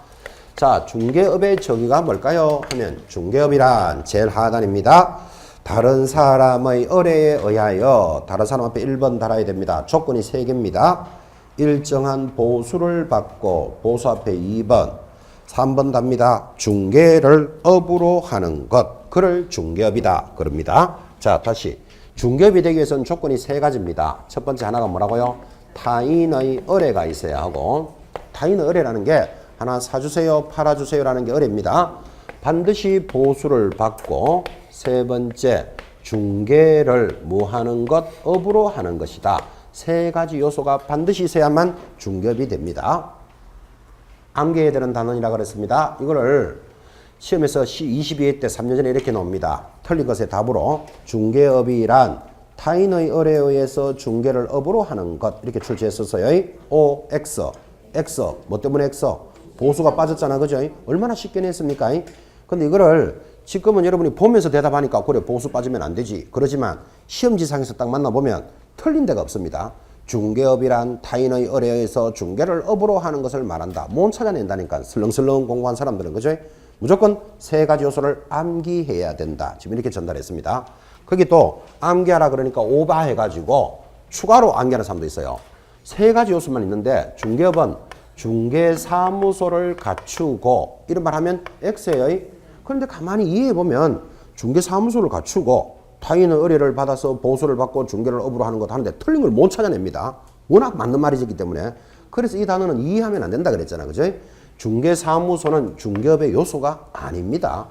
자, 중개업의 정의가 뭘까요? 하면 중개업이란 제일 하단입니다. 다른 사람의 의뢰에 의하여 다른 사람 앞에 1번 달아야 됩니다. 조건이 3개입니다. 일정한 보수를 받고 보수 앞에 2번 3번 답니다. 중개를 업으로 하는 것. 그를 중개업이다. 그럽니다. 자, 다시. 중개업이 되기 위해서는 조건이 세 가지입니다. 첫 번째 하나가 뭐라고요? 타인의 의뢰가 있어야 하고, 타인의 의뢰라는 게 하나 사주세요, 팔아주세요라는 게 의뢰입니다. 반드시 보수를 받고, 세 번째 중개를 뭐 하는 것? 업으로 하는 것이다. 세 가지 요소가 반드시 있어야만 중개업이 됩니다. 암기해야 되는 단원이라고 그랬습니다. 이거를 시험에서 22회 때 3년 전에 이렇게 나옵니다. 틀린 것의 답으로 중개업이란 타인의 의뢰에 의해서 중개를 업으로 하는 것 이렇게 출제했었어요. O, X, X 뭐 때문에 X? 보수가 빠졌잖아, 그죠? 얼마나 쉽게 냈습니까? 근데 이거를 지금은 여러분이 보면서 대답하니까 그래 보수 빠지면 안 되지. 그러지만 시험지상에서 딱 만나보면 틀린 데가 없습니다. 중개업이란 타인의 의뢰에 의해서 중개를 업으로 하는 것을 말한다. 못 찾아낸다니까. 슬렁슬렁 공부한 사람들은, 그죠? 무조건 세 가지 요소를 암기해야 된다. 지금 이렇게 전달했습니다. 거기 또 암기하라 그러니까 오버해가지고 추가로 암기하는 사람도 있어요. 세 가지 요소만 있는데 중개업은 중개사무소를 갖추고 이런 말 하면 X예요. 그런데 가만히 이해해보면 중개사무소를 갖추고 타인의 의뢰를 받아서 보수를 받고 중개를 업으로 하는 것 하는데 틀린 걸 못 찾아냅니다. 워낙 맞는 말이기 때문에. 그래서 이 단어는 이해하면 안 된다 그랬잖아, 그죠? 중개사무소는 중개업의 요소가 아닙니다.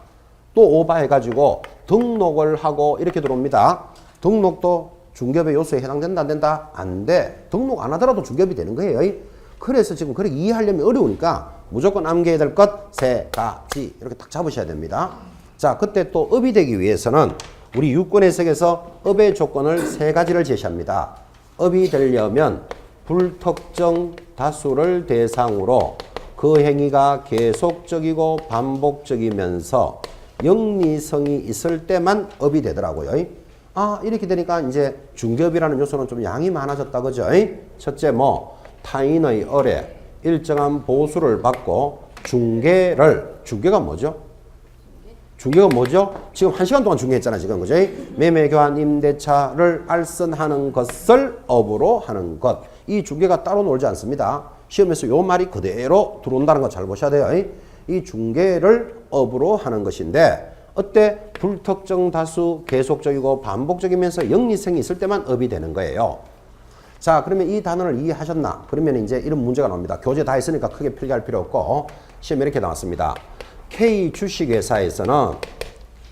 또 오버해가지고 등록을 하고 이렇게 들어옵니다. 등록도 중개업의 요소에 해당된다 안 된다? 안 돼. 등록 안 하더라도 중개업이 되는 거예요. 그래서 지금 그렇게 이해하려면 어려우니까 무조건 암기해야 될 것 세 가지 이렇게 딱 잡으셔야 됩니다. 자, 그때 또 업이 되기 위해서는 우리 유권 해석에서 업의 조건을 세 가지를 제시합니다. 업이 되려면 불특정 다수를 대상으로 그 행위가 계속적이고 반복적이면서 영리성이 있을 때만 업이 되더라고요. 아, 이렇게 되니까 이제 중개업이라는 요소는 좀 양이 많아졌다, 그죠? 첫째 타인의 의뢰, 일정한 보수를 받고 중개가 뭐죠? 중개가 뭐죠? 지금 1시간 동안 중개했잖아, 지금. 그죠? 매매, 교환, 임대차를 알선하는 것을 업으로 하는 것. 이 중개가 따로 놀지 않습니다. 시험에서 요 말이 그대로 들어온다는 거 잘 보셔야 돼요. 이 중개를 업으로 하는 것인데, 어때? 불특정 다수, 계속적이고 반복적이면서 영리성이 있을 때만 업이 되는 거예요. 자, 그러면 이 단어를 이해하셨나? 그러면 이제 이런 문제가 나옵니다. 교재 다 했으니까 크게 필기할 필요 없고, 시험에 이렇게 나왔습니다. K 주식회사에서는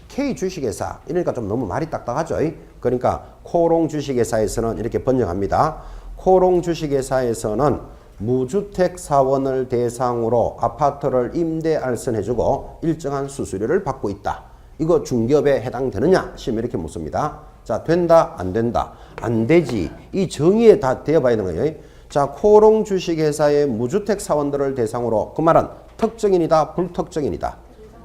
K 주식회사 이러니까 좀 너무 말이 딱딱하죠. 그러니까 코롱 주식회사에서는 이렇게 번역합니다. 코롱 주식회사에서는 무주택 사원을 대상으로 아파트를 임대 알선해주고 일정한 수수료를 받고 있다. 이거 중개업에 해당되느냐? 시험에 이렇게 묻습니다. 자, 된다, 안 된다, 안 되지. 이 정의에 다 되어봐야 되는 거예요. 자, 코롱 주식회사의 무주택 사원들을 대상으로, 그 말은 특정인이다, 불특정인이다.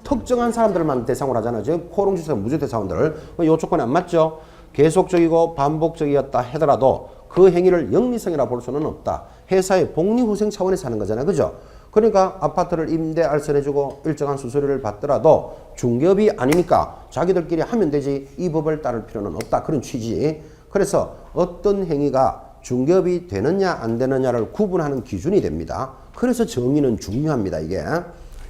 특정한 사람들만 대상으로 하잖아요. 지금 코롱 주식회사 무주택 사원들을. 이 조건이 안 맞죠? 계속적이고 반복적이었다 하더라도 그 행위를 영리성이라 볼 수는 없다. 회사의 복리후생 차원에서 하는 거잖아요. 그죠? 그러니까 아파트를 임대 알선해주고 일정한 수수료를 받더라도 중개업이 아니니까 자기들끼리 하면 되지 이 법을 따를 필요는 없다. 그런 취지. 그래서 어떤 행위가 중개업이 되느냐 안 되느냐를 구분하는 기준이 됩니다. 그래서 정의는 중요합니다. 이게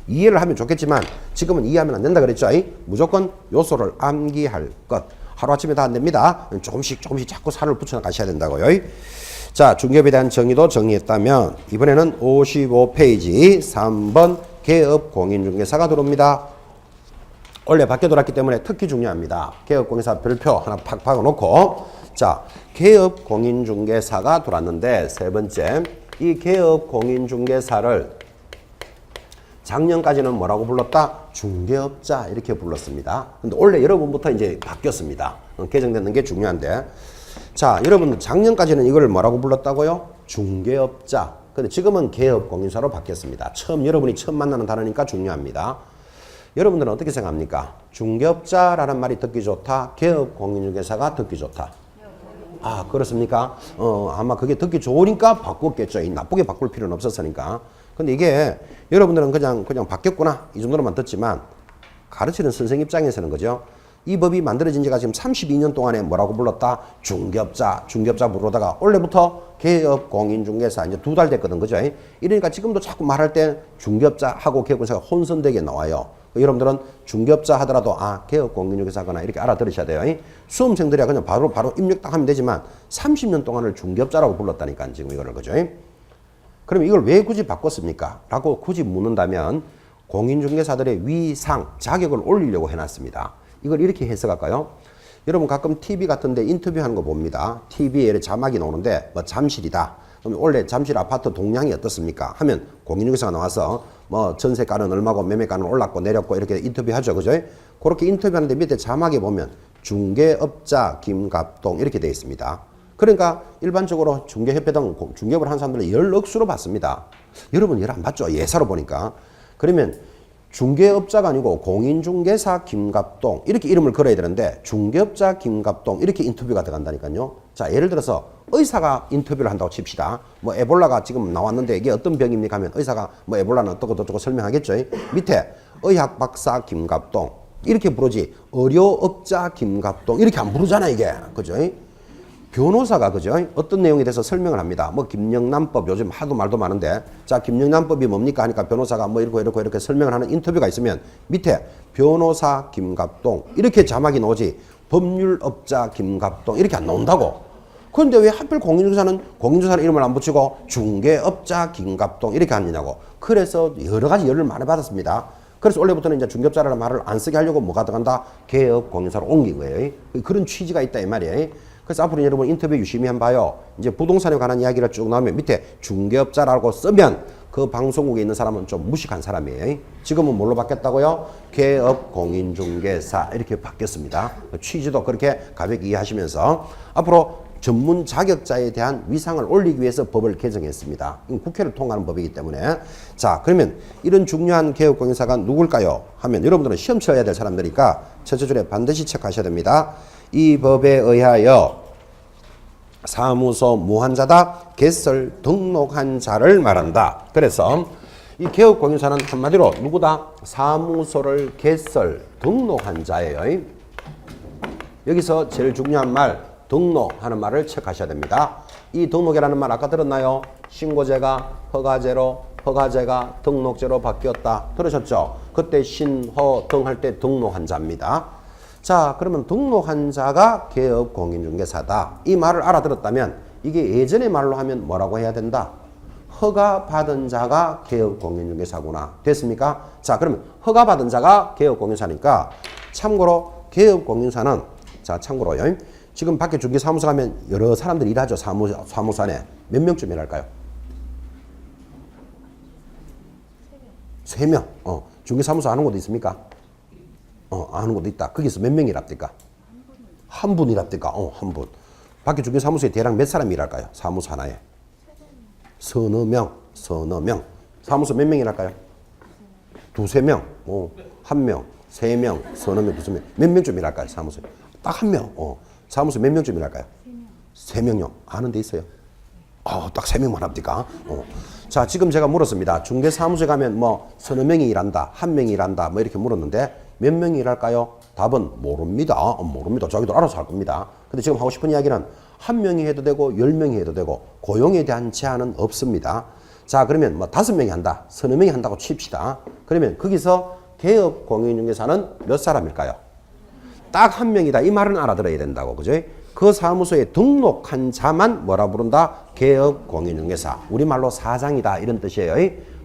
이해를 하면 좋겠지만 지금은 이해하면 안 된다 그랬죠. 무조건 요소를 암기할 것. 하루아침에 다 안 됩니다. 조금씩 자꾸 살을 붙여 가셔야 된다고요. 자, 중개업에 대한 정의도 정리했다면 이번에는 55페이지 3번 개업공인중개사가 들어옵니다. 원래 밖에 돌았기 때문에 특히 중요합니다. 개업공인중개사 별표 하나 팍 박아놓고, 자, 개업공인중개사가 들어왔는데 세 번째, 이 개업공인중개사를 작년까지는 뭐라고 불렀다? 중개업자 이렇게 불렀습니다. 근데 원래 여러분부터 이제 바뀌었습니다. 개정되는 게 중요한데, 자, 여러분들 작년까지는 이걸 뭐라고 불렀다고요? 중개업자. 근데 지금은 개업공인사로 바뀌었습니다. 여러분이 처음 만나는 단어니까 중요합니다. 여러분들은 어떻게 생각합니까? 중개업자라는 말이 듣기 좋다? 개업공인중개사가 듣기 좋다? 아, 그렇습니까? 아마 그게 듣기 좋으니까 바꿨겠죠. 나쁘게 바꿀 필요는 없었으니까. 근데 이게 여러분들은 그냥 바뀌었구나 이 정도로만 듣지만 가르치는 선생님 입장에서는 그죠? 이 법이 만들어진 지가 지금 32년 동안에 뭐라고 불렀다? 중개업자 부르다가 원래부터 개업 공인중개사 이제 2달 됐거든, 그죠? 이러니까 지금도 자꾸 말할 때 중개업자하고 개업공사가 혼선되게 나와요. 여러분들은 중개업자 하더라도 개업 공인중개사거나 이렇게 알아들으셔야 돼요. 수험생들이야 그냥 바로 입력 딱 하면 되지만 30년 동안을 중개업자라고 불렀다니까 지금 이거를, 그죠? 그럼 이걸 왜 굳이 바꿨습니까? 라고 굳이 묻는다면 공인중개사들의 위상, 자격을 올리려고 해놨습니다. 이걸 이렇게 해석할까요? 여러분 가끔 TV 같은데 인터뷰하는 거 봅니다. TV에 자막이 나오는데 뭐 잠실이다. 그럼 원래 잠실 아파트 동량이 어떻습니까? 하면 공인중개사가 나와서 뭐 전세가는 얼마고 매매가는 올랐고 내렸고 이렇게 인터뷰하죠. 그죠? 그렇게 인터뷰하는데 밑에 자막에 보면 중개업자 김갑동 이렇게 되어 있습니다. 그러니까 일반적으로 중개협회 등 중개업을 하는 사람들은 열억수로 받습니다. 여러분 열 안 받죠? 예사로 보니까. 그러면 중개업자가 아니고 공인중개사 김갑동 이렇게 이름을 걸어야 되는데 중개업자 김갑동 이렇게 인터뷰가 들어간다니까요. 자, 예를 들어서 의사가 인터뷰를 한다고 칩시다. 뭐 에볼라가 지금 나왔는데 이게 어떤 병입니까 하면 의사가 뭐 에볼라는 어떻고 저쩌고 설명하겠죠. 밑에 의학 박사 김갑동 이렇게 부르지 의료업자 김갑동 이렇게 안 부르잖아 이게. 그죠? 변호사가 그죠? 어떤 내용에 대해서 설명을 합니다. 뭐 김영란법 요즘 하도 말도 많은데 자 김영란법이 뭡니까 하니까 변호사가 뭐 이렇게 설명을 하는 인터뷰가 있으면 밑에 변호사 김갑동 이렇게 자막이 나오지 법률업자 김갑동 이렇게 안 나온다고. 그런데 왜 하필 공인중개사는 이름을 안 붙이고 중개업자 김갑동 이렇게 하느냐고. 그래서 여러 가지 열을 많이 받았습니다. 그래서 원래부터는 이제 중개업자라는 말을 안 쓰게 하려고 뭐가 들어간다? 개업 공인사로 옮긴 거예요. 그런 취지가 있다 이 말이에요. 그래서 앞으로 여러분 인터뷰 유심히 한번 봐요. 이제 부동산에 관한 이야기를 쭉 나오면 밑에 중개업자라고 쓰면 그 방송국에 있는 사람은 좀 무식한 사람이에요. 지금은 뭘로 바뀌었다고요? 개업 공인중개사 이렇게 바뀌었습니다. 취지도 그렇게 가볍게 이해하시면서 앞으로 전문 자격자에 대한 위상을 올리기 위해서 법을 개정했습니다. 국회를 통과하는 법이기 때문에. 자, 그러면 이런 중요한 개업 공인사가 누굴까요? 하면 여러분들은 시험 쳐야 될 사람들이니까 첫째 줄에 반드시 체크하셔야 됩니다. 이 법에 의하여 사무소 무한자다 개설 등록한 자를 말한다. 그래서 이 개업공인사는 한마디로 누구다? 사무소를 개설 등록한 자예요. 여기서 제일 중요한 말 등록하는 말을 체크하셔야 됩니다. 이 등록이라는 말 아까 들었나요? 신고제가 허가제로 허가제가 등록제로 바뀌었다. 들으셨죠? 그때 신허 등 할 때 등록한 자입니다. 자, 그러면 등록한 자가 개업 공인중개사다. 이 말을 알아들었다면 이게 예전의 말로 하면 뭐라고 해야 된다? 허가 받은 자가 개업 공인중개사구나. 됐습니까? 자, 그러면 허가 받은 자가 개업 공인사니까 참고로 개업 공인사는 자, 참고로요. 지금 밖에 중개사무소 가면 여러 사람들이 일하죠. 사무소 안에. 몇 명쯤 일할까요? 3명. 중개사무소 아는 곳도 있습니까? 아는 곳도 있다. 거기서 몇 명 일합니까? 한 분 일합니까? 한 분. 밖에 중개사무소에 대략 몇 사람이 일할까요? 사무소 하나에. 서너 명. 사무소 몇 명 일할까요? 2-3명. 1명. 3명. 서너 명. 2-3명. 몇 명쯤 일할까요? 사무소에. 딱 한 명. 사무소 몇 명쯤 일할까요? 3명요. 아는 데 있어요? 딱 3명만 합니까? 자, 지금 제가 물었습니다. 중개사무소에 가면 뭐 서너 명이 일한다. 한 명이 일한다. 뭐 이렇게 물었는데 몇 명이 일할까요? 답은 모릅니다. 모릅니다. 자기들 알아서 할 겁니다. 근데 지금 하고 싶은 이야기는 한 명이 해도 되고 10명이 해도 되고 고용에 대한 제한은 없습니다. 자, 그러면 뭐 5명이 한다. 서너 명이 한다고 칩시다. 그러면 거기서 개업 공인중개사는 몇 사람일까요? 딱 한 명이다. 이 말은 알아들어야 된다고. 그죠? 그 사무소에 등록한 자만 뭐라 부른다? 개업 공인중개사. 우리말로 사장이다. 이런 뜻이에요.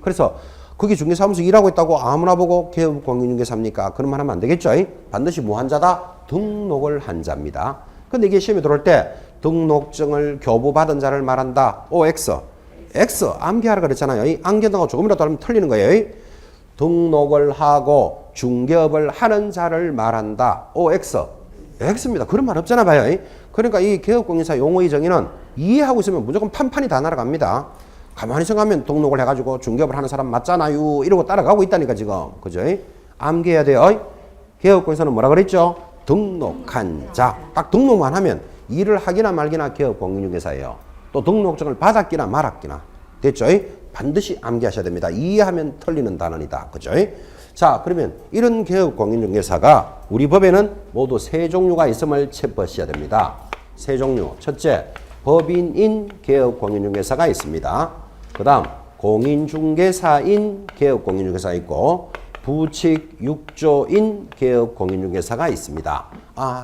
그래서 거기 중개사무소 일하고 있다고 아무나 보고 개업 공인중개사입니까? 그런 말 하면 안 되겠죠? 반드시 무한자다. 등록을 한 자입니다. 근데 이게 시험에 들어올 때 등록증을 교부받은 자를 말한다. OX. X. 암기하라 그랬잖아요. 암기한다고 조금이라도 하면 틀리는 거예요. 등록을 하고 중개업을 하는 자를 말한다. OX. X입니다. 그런 말 없잖아 봐요. 그러니까 이 개업공인사 용어의 정의는 이해하고 있으면 무조건 판판이 다 날아갑니다. 가만히 생각하면 등록을 해가지고 중개업을 하는 사람 맞잖아요. 이러고 따라가고 있다니까 지금. 그죠? 암기해야 돼요. 개업공인사는 뭐라 그랬죠? 등록한 자. 딱 등록만 하면 일을 하기나 말기나 개업공인중개사예요. 또 등록증을 받았기나 말았기나. 됐죠? 반드시 암기하셔야 됩니다. 이해하면 틀리는 단어이다. 그죠? 자, 그러면 이런 개업 공인중개사가 우리 법에는 모두 세 종류가 있음을 체포하셔야 됩니다. 세 종류. 첫째, 법인인 개업 공인중개사가 있습니다. 그 다음, 공인중개사인 개업 공인중개사가 있고, 부칙 6조인 개업 공인중개사가 있습니다.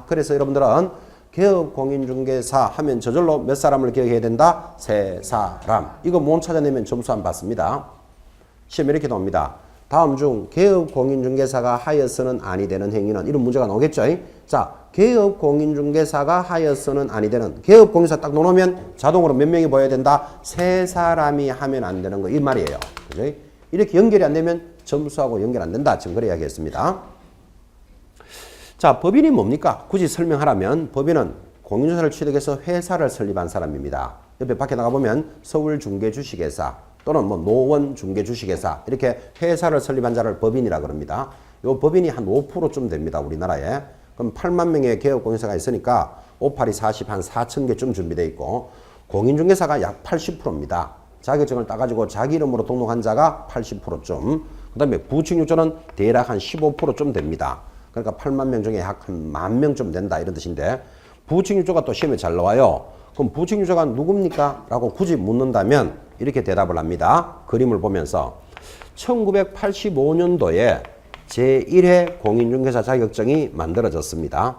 그래서 여러분들은 개업 공인중개사 하면 저절로 몇 사람을 기억해야 된다? 세 사람. 이거 모음 찾아내면 점수 안 받습니다. 시험에 이렇게 나옵니다. 다음 중 개업 공인중개사가 하여서는 아니 되는 행위는, 이런 문제가 나오겠죠. 자, 개업 공인중개사가 하여서는 아니 되는, 개업 공인중개사 딱 놓으면 자동으로 몇 명이 보여야 된다? 세 사람이 하면 안 되는 거, 이 말이에요. 그죠? 이렇게 연결이 안 되면 점수하고 연결 안 된다. 지금 그래 이야기했습니다. 자, 법인이 뭡니까? 굳이 설명하라면 법인은 공인중개사를 취득해서 회사를 설립한 사람입니다. 옆에 밖에 나가보면 서울중개주식회사 또는 뭐 노원중개주식회사 이렇게 회사를 설립한 자를 법인이라 그럽니다. 요 법인이 한 5%쯤 됩니다. 우리나라에. 그럼 8만 명의 개업공인사가 있으니까 58이 40, 한 4천 개쯤 준비되어 있고, 공인중개사가 약 80%입니다. 자격증을 따가지고 자기 이름으로 등록한 자가 80%쯤, 그 다음에 부칙6조는 대략 한 15%쯤 됩니다. 그러니까 8만 명 중에 약 한 10,000명쯤 된다 이런 뜻인데, 부칙6조가 또 시험에 잘 나와요. 그럼 부칙6조가 누굽니까? 라고 굳이 묻는다면 이렇게 대답을 합니다. 그림을 보면서 1985년도에 제1회 공인중개사 자격증이 만들어졌습니다.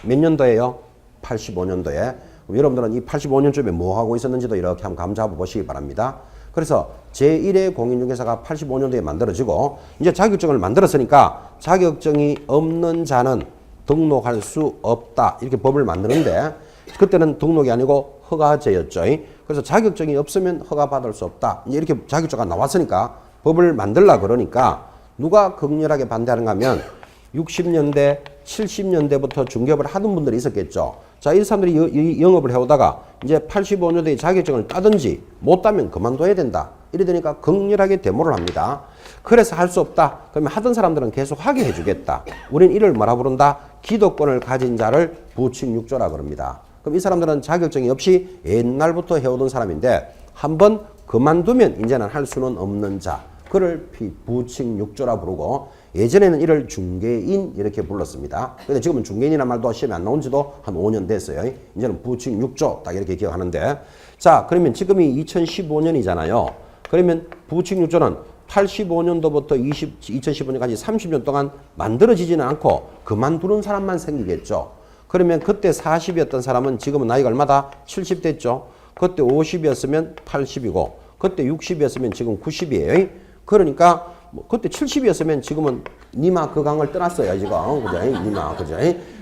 몇 년도에요? 85년도에. 여러분들은 이 85년쯤에 뭐 하고 있었는지도 이렇게 한번 감잡아 보시기 바랍니다. 그래서 제1회 공인중개사가 85년도에 만들어지고, 이제 자격증을 만들었으니까 자격증이 없는 자는 등록할 수 없다. 이렇게 법을 만드는데, 그때는 등록이 아니고 허가제였죠. 그래서 자격증이 없으면 허가받을 수 없다. 이렇게 자격증가 나왔으니까 법을 만들라 그러니까 누가 극렬하게 반대하는가 하면 60년대, 70년대부터 중개업을 하던 분들이 있었겠죠. 자, 이 사람들이 영업을 해오다가 이제 85년도에 자격증을 따든지 못 따면 그만둬야 된다. 이러니까 극렬하게 데모를 합니다. 그래서 할 수 없다. 그러면 하던 사람들은 계속 하게 해주겠다. 우린 이를 뭐라 부른다? 기도권을 가진 자를 부칙6조라 그럽니다. 그럼 이 사람들은 자격증이 없이 옛날부터 해오던 사람인데 한번 그만두면 이제는 할 수는 없는 자. 그를 부칙6조라 부르고, 예전에는 이를 중개인 이렇게 불렀습니다. 근데 지금은 중개인이라는 말도 시험에 안 나온 지도 한 5년 됐어요. 이제는 부칙6조 딱 이렇게 기억하는데, 자, 그러면 지금이 2015년이잖아요. 그러면 부칙6조는 85년도부터 2015년까지 30년 동안 만들어지지는 않고 그만두는 사람만 생기겠죠. 그러면 그때 40이었던 사람은 지금은 나이가 얼마다? 70 됐죠. 그때 50이었으면 80이고, 그때 60이었으면 지금 90이에요. 그러니까 뭐 그때 70이었으면 지금은 니마 그 강을 떠났어요. 지금. 그죠? 니마. 그죠?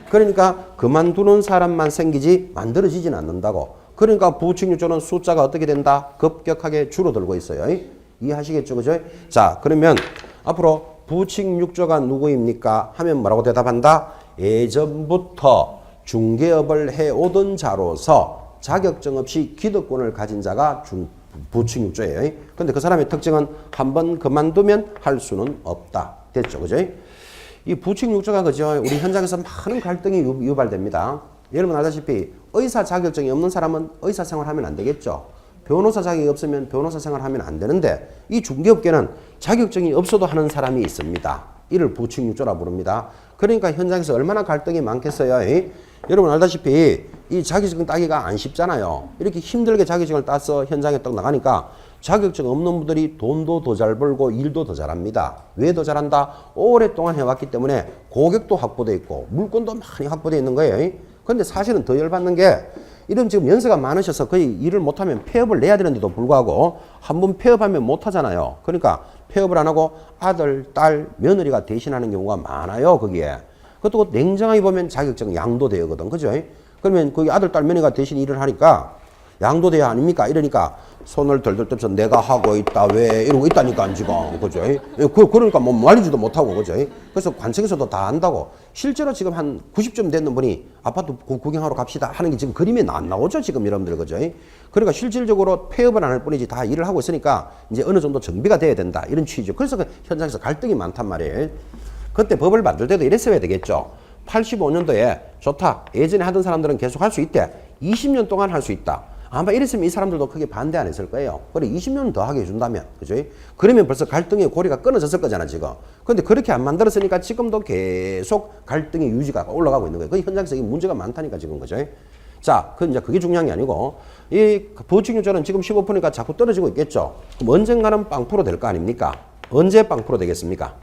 그러니까 그만두는 사람만 생기지 만들어지지는 않는다고. 그러니까 부칙6조는 숫자가 어떻게 된다? 급격하게 줄어들고 있어요. 이해하시겠죠? 그죠? 자, 그러면 앞으로 부칙6조가 누구입니까? 하면 뭐라고 대답한다? 예전부터 중개업을 해오던 자로서 자격증 없이 기득권을 가진 자가 부칙6조예요. 근데 그 사람의 특징은 한번 그만두면 할 수는 없다. 됐죠? 그죠? 이 부칙6조가 그죠? 우리 현장에서 많은 갈등이 유발됩니다. 여러분 알다시피 의사 자격증이 없는 사람은 의사 생활하면 안 되겠죠? 변호사 자격이 없으면 변호사 생활하면 안 되는데, 이 중개업계는 자격증이 없어도 하는 사람이 있습니다. 이를 부칙6조라 부릅니다. 그러니까 현장에서 얼마나 갈등이 많겠어요. 여러분 알다시피 이 자격증 따기가 안 쉽잖아요. 이렇게 힘들게 자격증을 따서 현장에 딱 나가니까 자격증 없는 분들이 돈도 더 잘 벌고 일도 더 잘합니다. 왜 더 잘한다? 오랫동안 해왔기 때문에 고객도 확보돼 있고 물건도 많이 확보돼 있는 거예요. 그런데 사실은 더 열받는 게, 이런 지금 연세가 많으셔서 거의 일을 못하면 폐업을 내야 되는데도 불구하고 한 번 폐업하면 못하잖아요. 그러니까 폐업을 안 하고 아들, 딸, 며느리가 대신하는 경우가 많아요. 거기에. 그것도 냉정하게 보면 자격증 양도대여거든. 그죠? 그러면 거기 아들, 딸, 며느리가 대신 일을 하니까 양도대여 아닙니까? 이러니까 손을 덜덜 떨면서 내가 하고 있다. 왜? 이러고 있다니까 지금. 그죠? 그러니까 뭐 말리지도 못하고. 그죠? 그래서 관청에서도 다 안다고. 실제로 지금 한 90점 되는 분이 아파트 구경하러 갑시다 하는 게 지금 그림에 안 나오죠. 지금 여러분들. 그죠? 그러니까 실질적으로 폐업은 안 할 뿐이지 다 일을 하고 있으니까 이제 어느 정도 정비가 돼야 된다. 이런 취지죠. 그래서 그 현장에서 갈등이 많단 말이에요. 그때 법을 만들 때도 이랬어야 되겠죠. 85년도에 좋다. 예전에 하던 사람들은 계속 할 수 있대. 20년 동안 할 수 있다. 아마 이랬으면 이 사람들도 크게 반대 안 했을 거예요. 그래 20년 더 하게 해준다면, 그죠? 그러면 벌써 갈등의 고리가 끊어졌을 거잖아 지금. 근데 그렇게 안 만들었으니까 지금도 계속 갈등의 유지가 올라가고 있는 거예요. 그 현장에서 이 문제가 많다니까 지금, 그죠? 자, 이제 그게 중요한 게 아니고 이 부칙유저는 지금 15%니까 자꾸 떨어지고 있겠죠. 그럼 언젠가는 빵프로 될 거 아닙니까? 언제 빵프로 되겠습니까?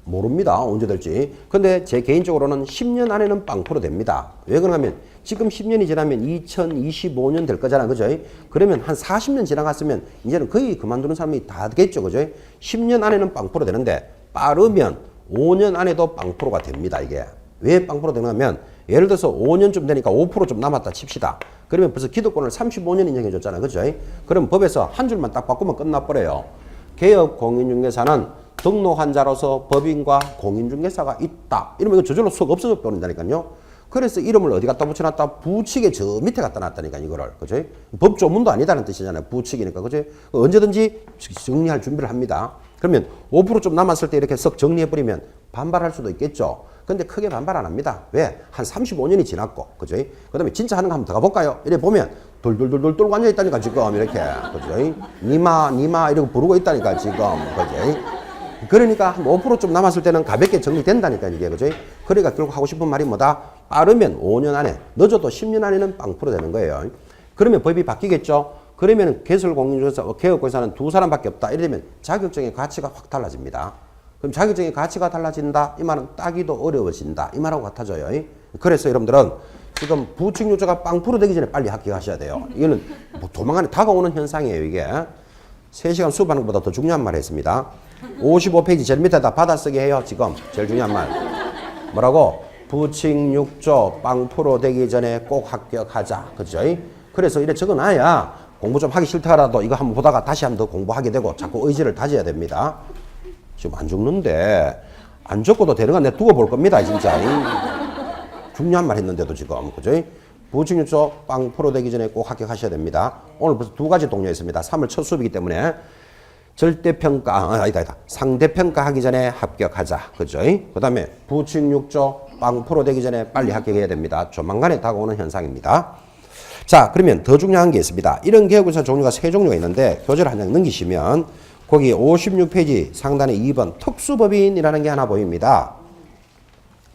모릅니다. 언제 될지. 근데 제 개인적으로는 10년 안에는 빵프로 됩니다. 왜 그러냐면 지금 10년이 지나면 2025년 될 거잖아. 그죠? 그러면 한 40년 지나갔으면 이제는 거의 그만두는 사람이 다 되겠죠. 그죠? 10년 안에는 빵프로 되는데 빠르면 5년 안에도 빵프로가 됩니다. 이게. 왜 빵프로 되냐면 예를 들어서 5년쯤 되니까 5%좀 남았다 칩시다. 그러면 벌써 기득권을 35년 인정해 줬잖아. 그죠? 그럼 법에서 한 줄만 딱 바꾸면 끝나버려요. 개업 공인중개사는 등록한 자로서 법인과 공인중개사가 있다. 이러면 이거 저절로 쏙 없어져 버린다니까요. 그래서 이름을 어디 갖다 붙여놨다? 부칙의 저 밑에 갖다 놨다니까, 이거를. 그죠? 법조문도 아니다는 뜻이잖아요. 부칙이니까. 그죠? 언제든지 정리할 준비를 합니다. 그러면 5%좀 남았을 때 이렇게 썩 정리해버리면 반발할 수도 있겠죠. 근데 크게 반발 안 합니다. 왜? 한 35년이 지났고, 그죠? 그 다음에 진짜 하는 거 한번 더 가볼까요? 이래 보면 돌돌돌돌 돌고 앉아있다니까, 지금. 이렇게. 그죠? 니마, 이러고 부르고 있다니까, 지금. 그죠? 그러니까 한 5%좀 남았을 때는 가볍게 정리된다니까, 이게. 그죠? 그러니까 결국 하고 싶은 말이 뭐다? 빠르면 5년 안에, 늦어도 10년 안에는 빵프로 되는 거예요. 그러면 법이 바뀌겠죠? 그러면 개설공인중개사, 개업공사는 두 사람밖에 없다. 이러면 자격증의 가치가 확 달라집니다. 그럼 자격증의 가치가 달라진다. 이 말은 따기도 어려워진다. 이 말하고 같아져요. 그래서 여러분들은 지금 부칙유저가 빵프로 되기 전에 빨리 합격하셔야 돼요. 이거는 뭐 조만간에 다가오는 현상이에요, 이게. 3시간 수업하는 것보다 더 중요한 말 했습니다. 55페이지 제일 밑에다 받아쓰기 해요, 지금. 제일 중요한 말. 뭐라고? 부칙6조 빵프로 되기 전에 꼭 합격하자. 그죠? 그래서 이래 적어놔야 공부 좀 하기 싫다라도 이거 한번 보다가 다시 한번 더 공부하게 되고 자꾸 의지를 다져야 됩니다. 지금 안 죽는데, 안 죽고도 되는 건 내가 두고 볼 겁니다, 진짜. 중요한 말 했는데도 지금. 그죠? 부칙6조 빵프로 되기 전에 꼭 합격하셔야 됩니다. 오늘 벌써 2가지 동료 있습니다. 3월 첫 수업이기 때문에. 절대평가, 아니다. 상대평가 하기 전에 합격하자. 그죠? 그 다음에 부칙6조 빵프로 되기 전에 빨리 합격해야 됩니다. 조만간에 다가오는 현상입니다. 자, 그러면 더 중요한 게 있습니다. 이런 개업공사 종류가 3종류가 있는데 교재를 한 장 넘기시면 거기 56페이지 상단에 2번 특수법인이라는 게 하나 보입니다.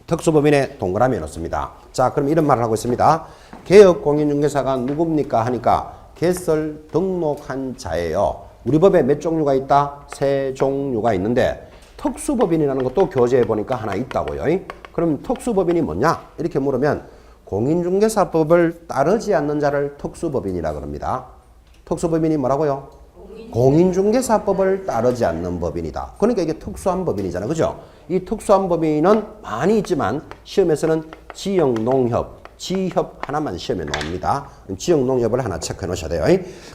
특수법인에 동그라미 넣습니다. 자, 그럼 이런 말을 하고 있습니다. 개업공인중개사가 누굽니까 하니까 개설 등록한 자예요. 우리 법에 몇 종류가 있다? 3종류가 있는데 특수법인이라는 것도 교재에 보니까 하나 있다고요. 그럼 특수법인이 뭐냐? 이렇게 물으면 공인중개사법을 따르지 않는 자를 특수법인이라 그럽니다. 특수법인이 뭐라고요? 공인중개사법을 따르지 않는 법인이다. 그러니까 이게 특수한 법인이잖아. 그죠? 이 특수한 법인은 많이 있지만 시험에서는 지역농협, 지협 하나만 시험에 나옵니다. 지역농협을 하나 체크해 놓으셔야 돼요.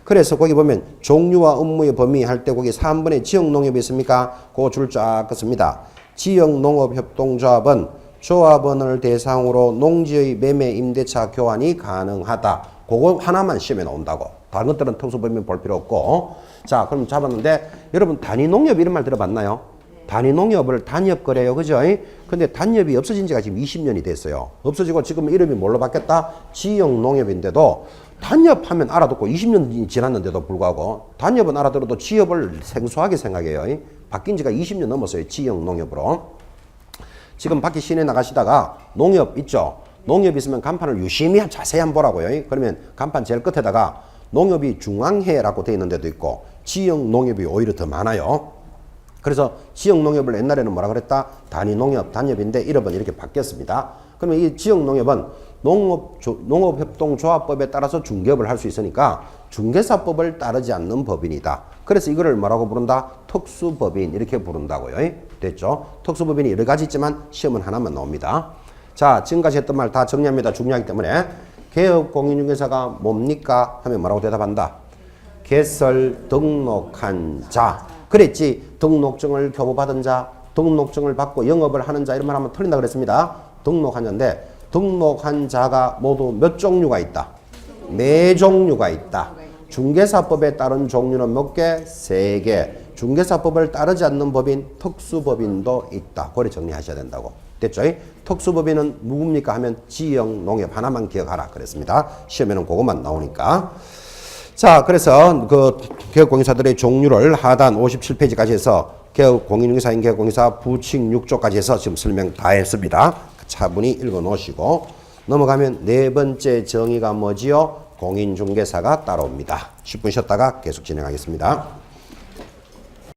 그래서 거기 보면 종류와 업무의 범위 할 때 거기 3번에 지역농협이 있습니까? 그거 줄 쫙 긋습니다. 지역농업협동조합은 조합원을 대상으로 농지의 매매 임대차 교환이 가능하다. 그거 하나만 시험에 나온다고. 다른 것들은 특수법인 볼 필요 없고. 자, 그럼 잡았는데 여러분 단위농협 이런 말 들어봤나요? 단위농협을 단협거래요. 그죠? 근데 단협이 없어진 지가 지금 20년이 됐어요. 없어지고 지금 이름이 뭘로 바뀌었다? 지역농협인데도 단협하면 알아듣고 20년이 지났는데도 불구하고 단협은 알아들어도 지협을 생소하게 생각해요. 바뀐 지가 20년 넘었어요. 지역농협으로. 지금 밖에 시내 나가시다가 농협 있죠? 농협 있으면 간판을 유심히 자세히 한번 보라고요. 그러면 간판 제일 끝에다가 농협이 중앙회라고 되어 있는 데도 있고 지역농협이 오히려 더 많아요. 그래서 지역농협을 옛날에는 뭐라 그랬다? 단위농협, 단협인데 이름은 이렇게 바뀌었습니다. 그러면 이 지역농협은 농업협동조합법에 따라서 중개업을 할 수 있으니까 중개사법을 따르지 않는 법인이다. 그래서 이거를 뭐라고 부른다? 특수법인 이렇게 부른다고요. 됐죠? 특수법인이 여러 가지 있지만 시험은 하나만 나옵니다. 자, 지금까지 했던 말 다 정리합니다. 중요하기 때문에 개업공인중개사가 뭡니까? 하면 뭐라고 대답한다? 개설 등록한 자. 그랬지. 등록증을 교부받은 자, 등록증을 받고 영업을 하는 자 이런 말 하면 틀린다 그랬습니다. 등록한 자인데 등록한 자가 모두 몇 종류가 있다? 4종류가 있다. 중개사법에 따른 종류는 몇 개? 3개. 중개사법을 따르지 않는 법인, 특수법인도 있다. 그래 정리하셔야 된다고. 됐죠? 특수법인은 누굽니까 하면 지역농협 하나만 기억하라 그랬습니다. 시험에는 그것만 나오니까. 자, 그래서 그 개업공인사들의 종류를 하단 57페이지까지 해서 공인중개사인 개업공인사 부칙 6조까지 해서 지금 설명 다 했습니다. 차분히 읽어 놓으시고 넘어가면 네 번째 정의가 뭐지요? 공인중개사가 따라옵니다. 10분 쉬었다가 계속 진행하겠습니다.